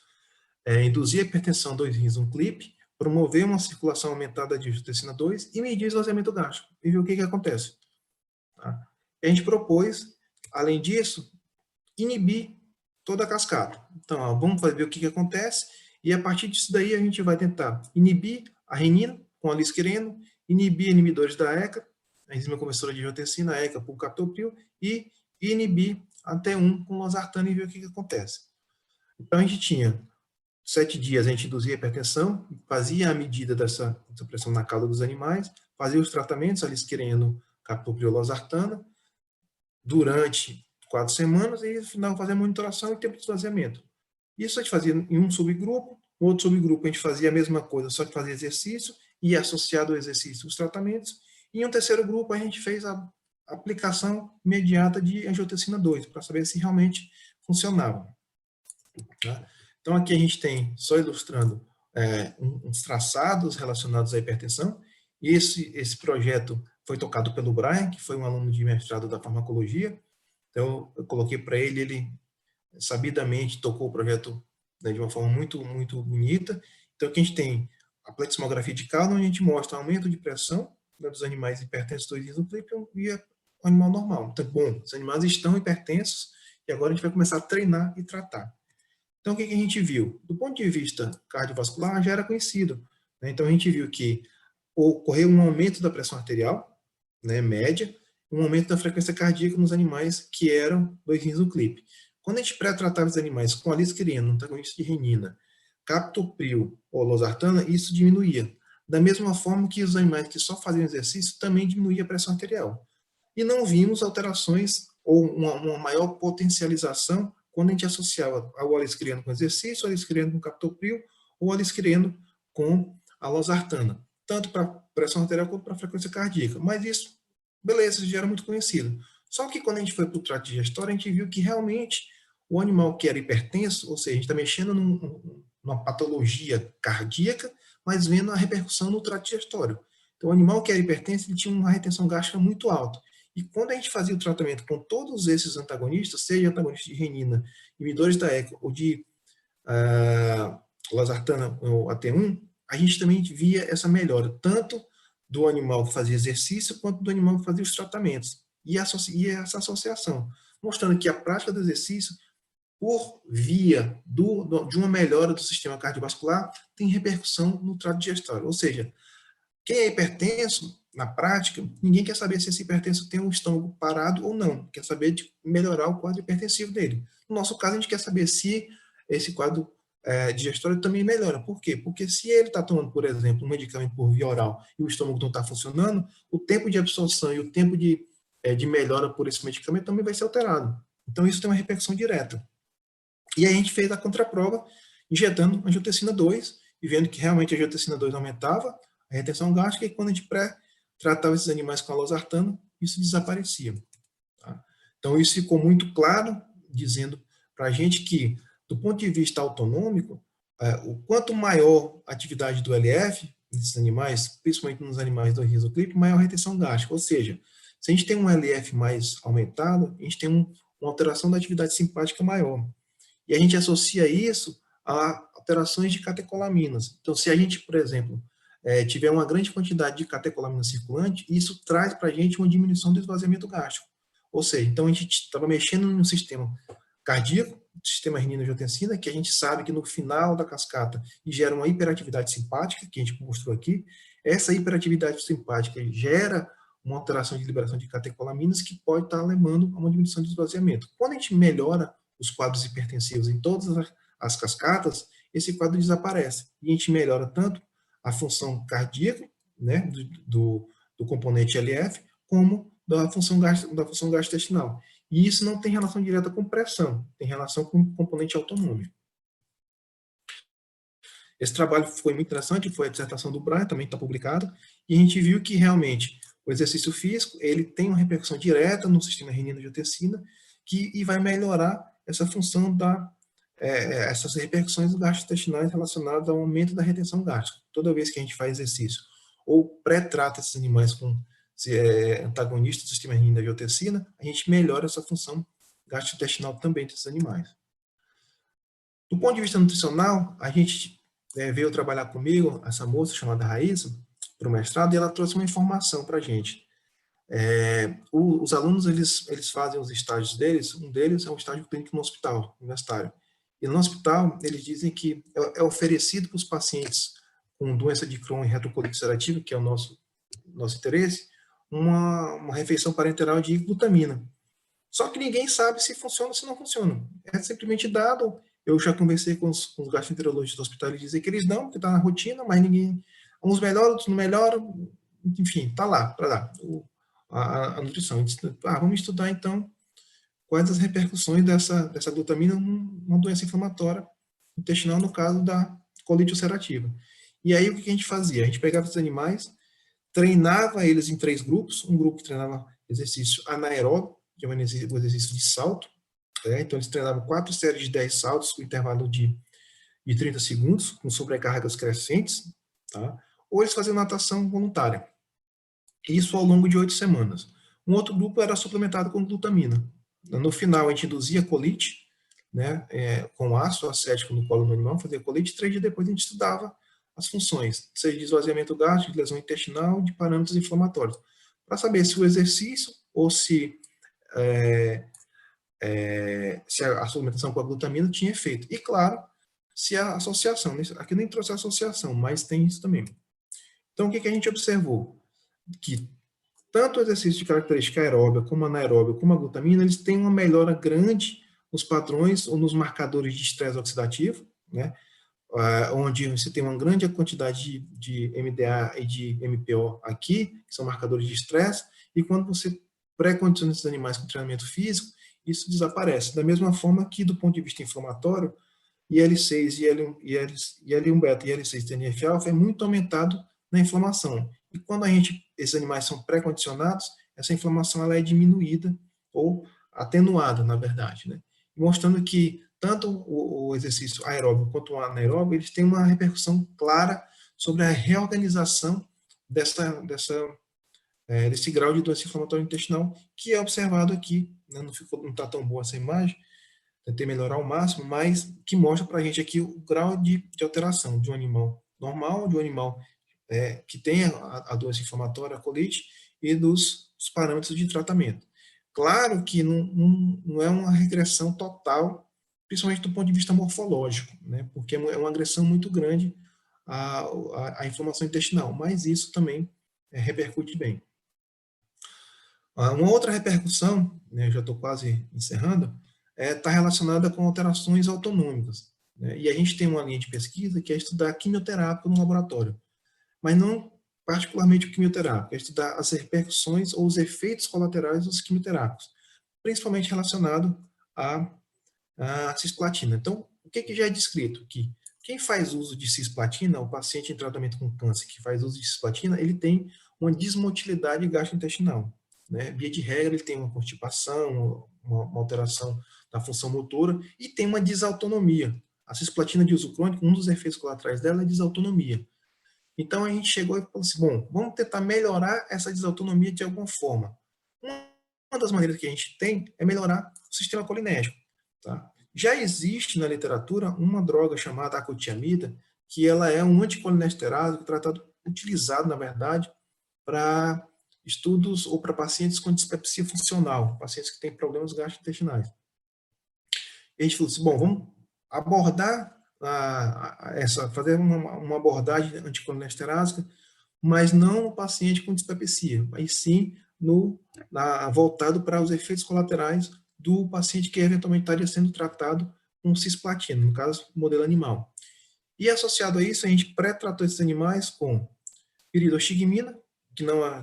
S2: induzir a hipertensão 2 rins Euclid, promover uma circulação aumentada de angiotensina 2 e medir o esvaziamento gástrico, e ver o que acontece. Tá? A gente propôs, além disso, inibir toda a cascata. Então, vamos ver o que acontece, e a partir disso daí a gente vai tentar inibir a renina com a lisquireno, inibir inibidores da ECA, a enzima conversora de angiotensina, a ECA, pulcaptopril, e inibir até com losartano e ver o que acontece. Então, a gente tinha 7 dias, a gente induzia a hipertensão, fazia a medida dessa pressão na cauda dos animais, fazia os tratamentos, a lisquireno, captopril, losartana, durante 4 semanas, e no final fazia a monitoração e tempo de esvaziamento. Isso a gente fazia em um subgrupo, no outro subgrupo a gente fazia a mesma coisa, só que fazia exercício, e associado ao exercício os tratamentos, e em um terceiro grupo a gente fez a aplicação imediata de angiotensina 2, para saber se realmente funcionava. Tá? Então aqui a gente tem, só ilustrando, uns traçados relacionados à hipertensão, e esse projeto foi tocado pelo Brian, que foi um aluno de mestrado da farmacologia. Então eu coloquei para ele sabidamente tocou o projeto, né, de uma forma muito, muito bonita. Então aqui a gente tem a pleximografia de cauda, onde a gente mostra aumento de pressão, né, dos animais hipertensos 2 rins e o animal normal. Então, bom, os animais estão hipertensos e agora a gente vai começar a treinar e tratar. Então, o que a gente viu? Do ponto de vista cardiovascular, já era conhecido, né? Então, a gente viu que ocorreu um aumento da pressão arterial, né, média, um aumento da frequência cardíaca nos animais que eram dois rins no clipe. Quando a gente pré-tratava os animais com alisquireno, antagonista de renina, captopril ou losartana, isso diminuía. Da mesma forma que os animais que só faziam exercício também diminuía a pressão arterial. E não vimos alterações ou uma maior potencialização quando a gente associava o alisquireno com exercício, o alisquireno com captopril ou o alisquireno com a losartana, tanto para pressão arterial quanto para frequência cardíaca. Mas isso, beleza, já era muito conhecido. Só que quando a gente foi para o trato digestório, a gente viu que realmente o animal que era hipertenso, ou seja, a gente está mexendo numa patologia cardíaca, mas vendo a repercussão no trato digestório. Então, o animal que era hipertenso, ele tinha uma retenção gástrica muito alta. E quando a gente fazia o tratamento com todos esses antagonistas, seja antagonistas de renina, inibidores da ECA ou de losartana ou AT1, a gente também via essa melhora, tanto do animal que fazia exercício, quanto do animal que fazia os tratamentos. E essa associação, mostrando que a prática do exercício, por via de uma melhora do sistema cardiovascular, tem repercussão no trato digestório. Ou seja, quem é hipertenso, na prática, ninguém quer saber se esse hipertenso tem um estômago parado ou não. Quer saber de melhorar o quadro hipertensivo dele. No nosso caso, a gente quer saber se esse quadro digestório também melhora. Por quê? Porque se ele está tomando, por exemplo, um medicamento por via oral e o estômago não está funcionando, o tempo de absorção e o tempo de melhora por esse medicamento também vai ser alterado. Então, isso tem uma repercussão direta. E aí a gente fez a contraprova, injetando angiotensina 2 e vendo que realmente a angiotensina 2 aumentava a retenção gástrica, e quando a gente tratava esses animais com a losartana, isso desaparecia. Tá? Então, isso ficou muito claro, dizendo para a gente que, do ponto de vista autonômico, o quanto maior a atividade do LF nesses animais, principalmente nos animais do risoclipe, maior a retenção gástrica. Ou seja, se a gente tem um LF mais aumentado, a gente tem uma alteração da atividade simpática maior. E a gente associa isso a alterações de catecolaminas. Então, se a gente, por exemplo, tiver uma grande quantidade de catecolamina circulante, isso traz para a gente uma diminuição do esvaziamento gástrico. Ou seja, então a gente estava mexendo no sistema cardíaco, sistema renina-angiotensina, que a gente sabe que no final da cascata gera uma hiperatividade simpática, que a gente mostrou aqui. Essa hiperatividade simpática gera uma alteração de liberação de catecolaminas que pode estar levando a uma diminuição de esvaziamento. Quando a gente melhora os quadros hipertensivos em todas as cascatas, esse quadro desaparece. E a gente melhora tanto a função cardíaca, né, do componente LF, como da função gastrointestinal. E isso não tem relação direta com pressão, tem relação com o componente autonômico. Esse trabalho foi muito interessante, foi a dissertação do Brian, também está publicado, e a gente viu que realmente o exercício físico ele tem uma repercussão direta no sistema renina-angiotensina e vai melhorar essa função essas repercussões gastrointestinais relacionadas ao aumento da retenção gástrica. Toda vez que a gente faz exercício ou pré-trata esses animais com antagonistas do sistema renina-angiotensina, a gente melhora essa função gastrointestinal também desses animais. Do ponto de vista nutricional, a gente veio trabalhar comigo, essa moça chamada Raíssa, para o mestrado, e ela trouxe uma informação para a gente. Os alunos, eles fazem os estágios deles, um deles é um estágio clínico no hospital universitário. E no hospital, eles dizem que é oferecido para os pacientes com doença de Crohn e retocolite ulcerativa, que é o nosso interesse, uma refeição parenteral de glutamina. Só que ninguém sabe se funciona ou se não funciona. É simplesmente dado. Eu já conversei com os gastroenterologistas do hospital e dizem que eles dão, porque está na rotina, mas ninguém... Uns melhoram, outros não melhoram. Enfim, está lá para dar a nutrição. Vamos estudar, então, quais as repercussões dessa glutamina numa doença inflamatória intestinal, no caso da colite ulcerativa. E aí, o que a gente fazia? A gente pegava esses animais, treinava eles em 3 grupos, um grupo que treinava exercício anaeróbico, que é o exercício de salto, então eles treinavam 4 séries de 10 saltos, com intervalo de 30 segundos, com sobrecargas crescentes, tá? Ou eles faziam natação voluntária. Isso ao longo de 8 semanas. Um outro grupo era suplementado com glutamina. No final, a gente induzia colite, né, com ácido acético no colo do animal, fazia colite, 3 dias depois a gente estudava as funções, seja de esvaziamento gástrico, de lesão intestinal, de parâmetros inflamatórios, para saber se o exercício ou se a suplementação com a glutamina tinha efeito. E, claro, se a associação, aqui nem trouxe a associação, mas tem isso também. Então, o que a gente observou? Que tanto o exercício de característica aeróbica como anaeróbica, como a glutamina, eles têm uma melhora grande nos padrões ou nos marcadores de estresse oxidativo, né? Onde você tem uma grande quantidade de MDA e de MPO aqui, que são marcadores de estresse, e quando você pré-condiciona esses animais com treinamento físico, isso desaparece. Da mesma forma que, do ponto de vista inflamatório, IL-6, IL-1 beta e IL-6 TNF-alfa é muito aumentado na inflamação. E quando esses animais são pré-condicionados, essa inflamação ela é diminuída ou atenuada, na verdade, né? Mostrando que tanto o exercício aeróbico quanto o anaeróbico, eles têm uma repercussão clara sobre a reorganização desse grau de doença inflamatória intestinal, que é observado aqui, né? Não está tão boa essa imagem, tentei melhorar ao máximo, mas que mostra para a gente aqui o grau de alteração de um animal normal, de um animal que tem a doença inflamatória, a colite, e dos parâmetros de tratamento. Claro que não é uma regressão total, principalmente do ponto de vista morfológico, né? Porque é uma agressão muito grande à inflamação intestinal, mas isso também repercute bem. Uma outra repercussão, né, já estou quase encerrando, está relacionada com alterações autonômicas, né? E a gente tem uma linha de pesquisa que é estudar quimioterápico no laboratório, mas não particularmente o quimioterápico, é estudar as repercussões ou os efeitos colaterais dos quimioterápicos, principalmente relacionado à cisplatina. Então, o que já é descrito? Que quem faz uso de cisplatina, o paciente em tratamento com câncer que faz uso de cisplatina, ele tem uma desmotilidade gastrointestinal, né? Via de regra, ele tem uma constipação, uma alteração da função motora e tem uma desautonomia. A cisplatina de uso crônico, um dos efeitos colaterais dela é a desautonomia. Então a gente chegou e falou assim, bom, vamos tentar melhorar essa desautonomia de alguma forma. Uma das maneiras que a gente tem é melhorar o sistema colinérgico. Tá? Já existe na literatura uma droga chamada acotiamida, que ela é um anticolinesterase utilizado, na verdade, para estudos ou para pacientes com dispepsia funcional, pacientes que têm problemas gastrointestinais. E a gente falou assim, bom, vamos abordar fazer uma abordagem anticolinesterásica, mas não no paciente com dispepsia, mas sim voltado para os efeitos colaterais do paciente que eventualmente estaria sendo tratado com cisplatina, no caso, modelo animal. E associado a isso, a gente pré-tratou esses animais com piridoxigmina,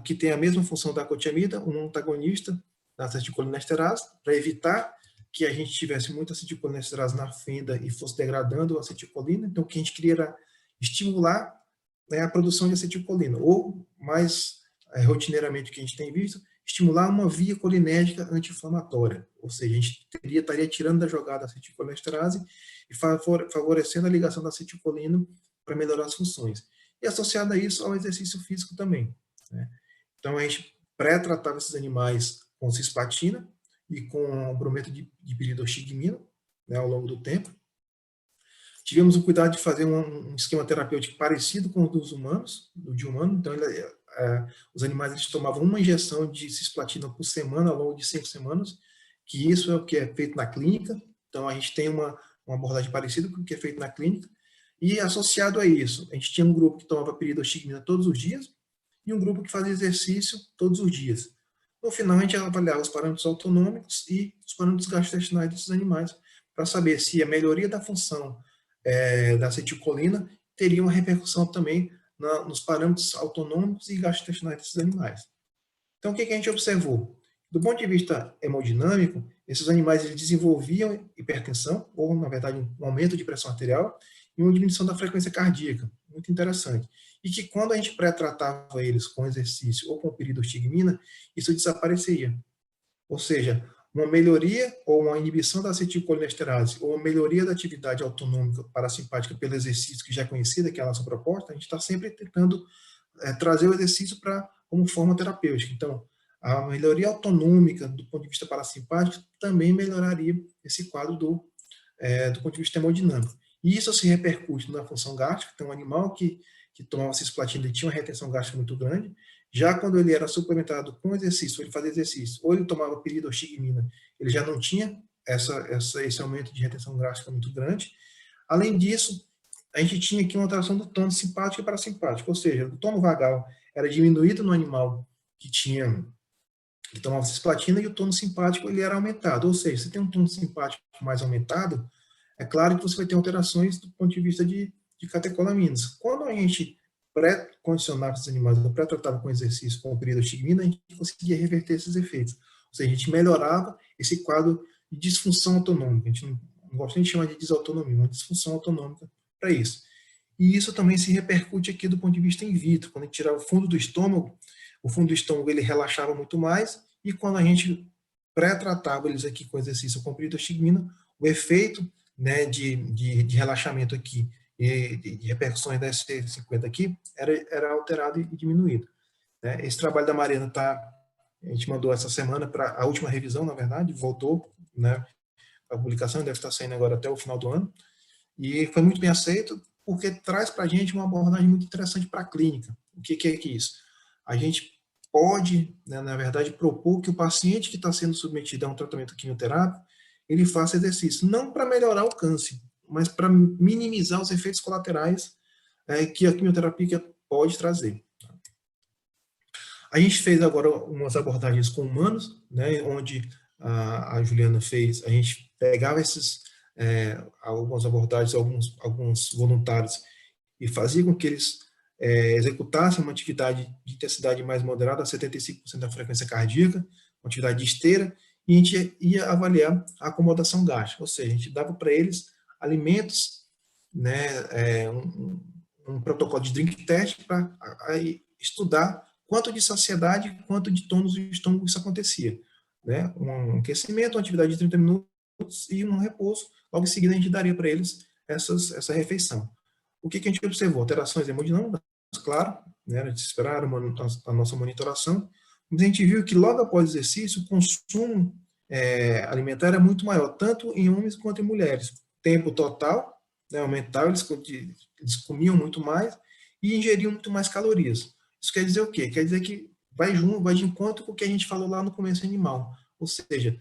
S2: que tem a mesma função da acotiamida, um antagonista da acetilcolinesterase, para evitar que a gente tivesse muita acetilcolinesterase na fenda e fosse degradando a acetilcolina. Então, o que a gente queria era estimular, né, a produção de acetilcolina, ou mais rotineiramente o que a gente tem visto, estimular uma via colinérgica anti-inflamatória, ou seja, a gente estaria tirando da jogada a acetilcolinesterase e favorecendo a ligação da acetilcolina para melhorar as funções. E associado a isso, ao exercício físico também, né? Então, a gente pré-tratava esses animais com cisplatina e com brometo de piridoxigmina, né, ao longo do tempo. Tivemos o cuidado de fazer um esquema terapêutico parecido com o dos humanos, então os animais eles tomavam uma injeção de cisplatina por semana ao longo de 5 semanas, que isso é o que é feito na clínica, então a gente tem uma abordagem parecida com o que é feito na clínica, e associado a isso, a gente tinha um grupo que tomava piridoxigmina todos os dias, e um grupo que fazia exercício todos os dias. No final, a gente avaliava os parâmetros autonômicos e os parâmetros gastrointestinais desses animais, para saber se a melhoria da função da acetilcolina teria uma repercussão também nos parâmetros autonômicos e gastrointestinais desses animais. Então, o que a gente observou? Do ponto de vista hemodinâmico, esses animais eles desenvolviam hipertensão, ou, na verdade, um aumento de pressão arterial e uma diminuição da frequência cardíaca. Muito interessante. E que quando a gente pré-tratava eles com exercício ou com piridoxigmina, isso desapareceria. Ou seja, uma melhoria ou uma inibição da acetilcolinesterase ou uma melhoria da atividade autonômica parasimpática pelo exercício, que já é conhecida, que é a nossa proposta, a gente está sempre tentando trazer o exercício como forma terapêutica. Então, a melhoria autonômica do ponto de vista parasimpático também melhoraria esse quadro do ponto de vista hemodinâmico. E isso se repercute na função gástrica. Então, um animal que tomava cisplatina, ele tinha uma retenção gástrica muito grande. Já quando ele era suplementado com exercício, ele fazia exercício, ou ele tomava piridoxigmina, ele já não tinha esse aumento de retenção gástrica muito grande. Além disso, a gente tinha aqui uma alteração do tônus simpático e parasimpático, ou seja, o tônus vagal era diminuído no animal que tomava cisplatina e o tônus simpático ele era aumentado. Ou seja, se tem um tônus simpático mais aumentado, é claro que você vai ter alterações do ponto de vista de catecolaminas. Quando a gente pré-condicionava esses animais, pré-tratava com exercício com peridostigmina, a gente conseguia reverter esses efeitos. Ou seja, a gente melhorava esse quadro de disfunção autonômica. A gente não gosta nem de chamar de desautonomia, uma disfunção autonômica para isso. E isso também se repercute aqui do ponto de vista in vitro. Quando a gente tirava o fundo do estômago ele relaxava muito mais, e quando a gente pré-tratava eles aqui com exercício com peridostigmina, o efeito, né, de relaxamento aqui e de repercussões da ST50 aqui era alterado e diminuído. Né? Esse trabalho da Mariana a gente mandou essa semana para a última revisão, na verdade, voltou, né, a publicação deve estar saindo agora até o final do ano, e foi muito bem aceito, porque traz para a gente uma abordagem muito interessante para a clínica. O que é isso? A gente pode, né, na verdade, propor que o paciente que está sendo submetido a um tratamento quimioterápico, ele faça exercício, não para melhorar o câncer, mas para minimizar os efeitos colaterais que a quimioterapia pode trazer. A gente fez agora umas abordagens com humanos, né, onde a Juliana fez, a gente pegava algumas abordagens, alguns voluntários, e fazia com que eles executassem uma atividade de intensidade mais moderada, 75% da frequência cardíaca, uma atividade de esteira, e a gente ia avaliar a acomodação gástrica, ou seja, a gente dava para eles alimentos, né, um protocolo de drink test para estudar quanto de saciedade, quanto de tônus do estômago isso acontecia. Né? Um aquecimento, uma atividade de 30 minutos e um repouso. Logo em seguida, a gente daria para eles essa refeição. O que a gente observou? Alterações hemodinâmicas, claro, né? A gente esperava a nossa monitoração, mas a gente viu que logo após o exercício, o consumo alimentar era muito maior, tanto em homens quanto em mulheres. Tempo total, né, aumentava, eles comiam muito mais e ingeriam muito mais calorias. Isso quer dizer o quê? Quer dizer que vai de encontro com o que a gente falou lá no começo animal. Ou seja,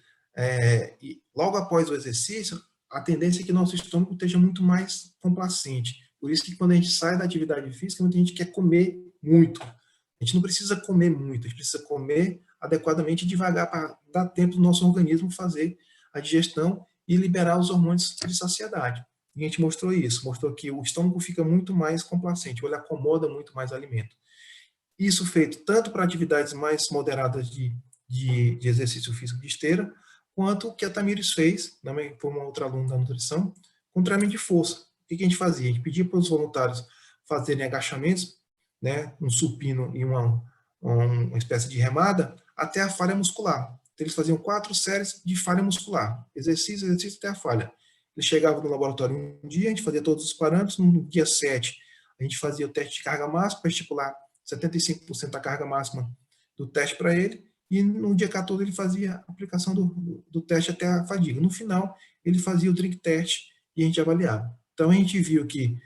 S2: logo após o exercício, a tendência é que nosso estômago esteja muito mais complacente. Por isso que quando a gente sai da atividade física, muita gente quer comer muito. A gente não precisa comer muito, a gente precisa comer adequadamente e devagar para dar tempo do nosso organismo fazer a digestão e liberar os hormônios de saciedade. E a gente mostrou isso, mostrou que o estômago fica muito mais complacente, ele acomoda muito mais alimento. Isso feito tanto para atividades mais moderadas de exercício físico de esteira, quanto o que a Tamires fez, também foi uma outra aluna da nutrição, com treinamento de força. O que a gente fazia? A gente pedia para os voluntários fazerem agachamentos, né, um supino e uma espécie de remada, até a falha muscular. Então, eles faziam 4 séries de falha muscular, exercício até a falha. Eles chegavam no laboratório um dia, a gente fazia todos os parâmetros, no dia 7, a gente fazia o teste de carga máxima para estipular 75% da carga máxima do teste para ele, e no dia 14 ele fazia a aplicação do teste até a fadiga. No final, ele fazia o drink test e a gente avaliava. Então, a gente viu que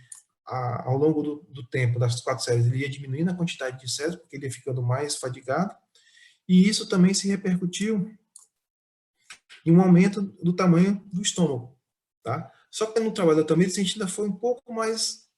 S2: ao longo do tempo das 4 séries, ele ia diminuindo a quantidade de séries, porque ele ia ficando mais fadigado, e isso também se repercutiu em um aumento do tamanho do estômago. Tá? Só que no trabalho da Tamires, a gente ainda foi um pouco mais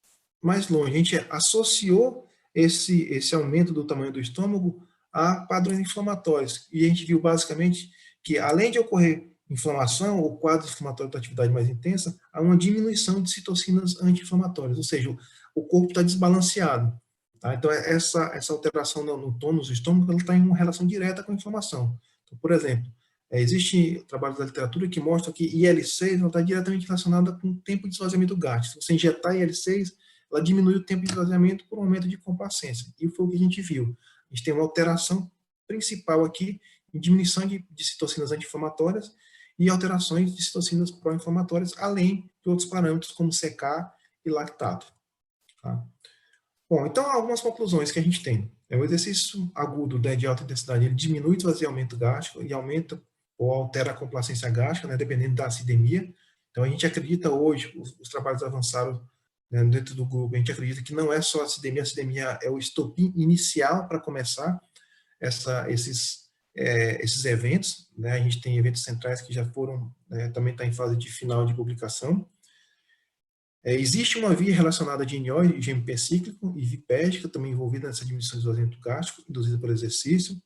S2: longe. A gente associou esse aumento do tamanho do estômago a padrões inflamatórios. E a gente viu basicamente que, além de ocorrer inflamação ou quadro inflamatório da atividade mais intensa, há uma diminuição de citocinas anti-inflamatórias, ou seja, o corpo está desbalanceado. Tá? Então, essa alteração no tônus do estômago está em uma relação direta com a inflamação. Então, por exemplo, existe trabalhos da literatura que mostram que IL-6 está diretamente relacionada com o tempo de esvaziamento gástrico. Se você injetar IL-6, ela diminui o tempo de esvaziamento por um aumento de complacência. E foi o que a gente viu. A gente tem uma alteração principal aqui em diminuição de citocinas anti-inflamatórias e alterações de citocinas pró-inflamatórias, além de outros parâmetros como CK e lactato. Tá? Bom, então algumas conclusões que a gente tem. O exercício agudo de alta intensidade, ele diminui o esvaziamento gástrico e aumenta ou altera a complacência gástrica, né, dependendo da acidemia. Então a gente acredita hoje, os trabalhos avançaram, né, dentro do grupo, a gente acredita que não é só a acidemia é o estopim inicial para começar esses eventos, né? A gente tem eventos centrais que já foram, também está em fase de final de publicação. Existe uma via relacionada a GNO e GMP cíclico e vipédica, também envolvida nessa diminuição do esvaziamento gástrico, induzida por exercício.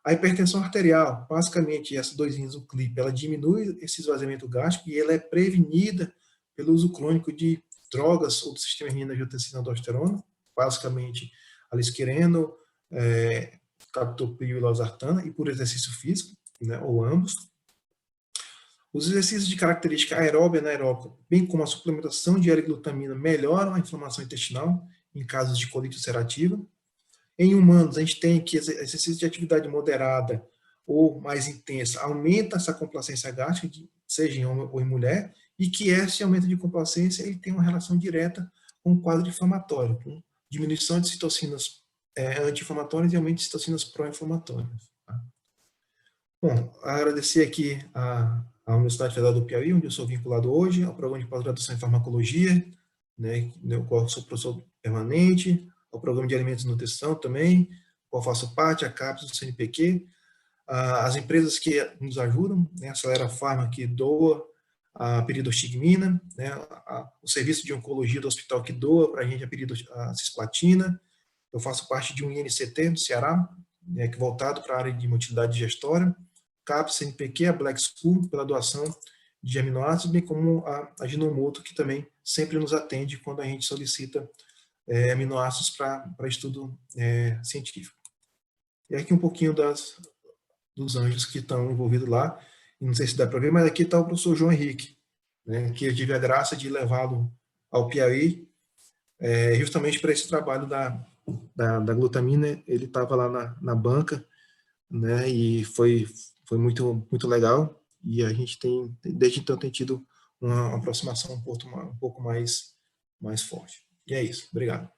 S2: A hipertensão arterial, basicamente, essas dois linhas do clipe, ela diminui esse esvaziamento gástrico e ela é prevenida pelo uso crônico de drogas ou do sistema renina-angiotensina aldosterona, basicamente a lisquireno, captopril e losartana, e por exercício físico, né, ou ambos. Os exercícios de característica aeróbica e anaeróbica, bem como a suplementação de L-glutamina, melhoram a inflamação intestinal em casos de colite ulcerativa. Em humanos, a gente tem que exercício de atividade moderada ou mais intensa aumenta essa complacência gástrica, seja em homem ou em mulher, e que esse aumento de complacência ele tem uma relação direta com o quadro inflamatório, com diminuição de citocinas anti-inflamatórias e aumento de citocinas pró-inflamatórias. Tá? Bom, agradecer aqui a Universidade Federal do Piauí, onde eu sou vinculado hoje, ao programa de pós-graduação em farmacologia, né, no qual sou professor permanente, ao programa de alimentos e nutrição também, qual faço parte, a CAPES, o CNPq, as empresas que nos ajudam, né, a Acelera Pharma, que doa a peridostigmina, né, o serviço de oncologia do hospital que doa para a gente a cisplatina. Eu faço parte de um INCT do Ceará, né, que é voltado para a área de motilidade digestória, CAPES, CNPq, a Black School, pela doação de aminoácidos, bem como a Ginomoto, que também sempre nos atende quando a gente solicita aminoácidos para estudo científico. E aqui um pouquinho dos anjos que estão envolvidos lá, e não sei se dá para ver, mas aqui está o professor João Henrique, né, que eu tive a graça de levá-lo ao Piauí, justamente para esse trabalho da glutamina. Ele estava lá na banca, né, e foi muito, muito legal, e a gente desde então tem tido uma aproximação um pouco mais forte. E é isso, obrigado.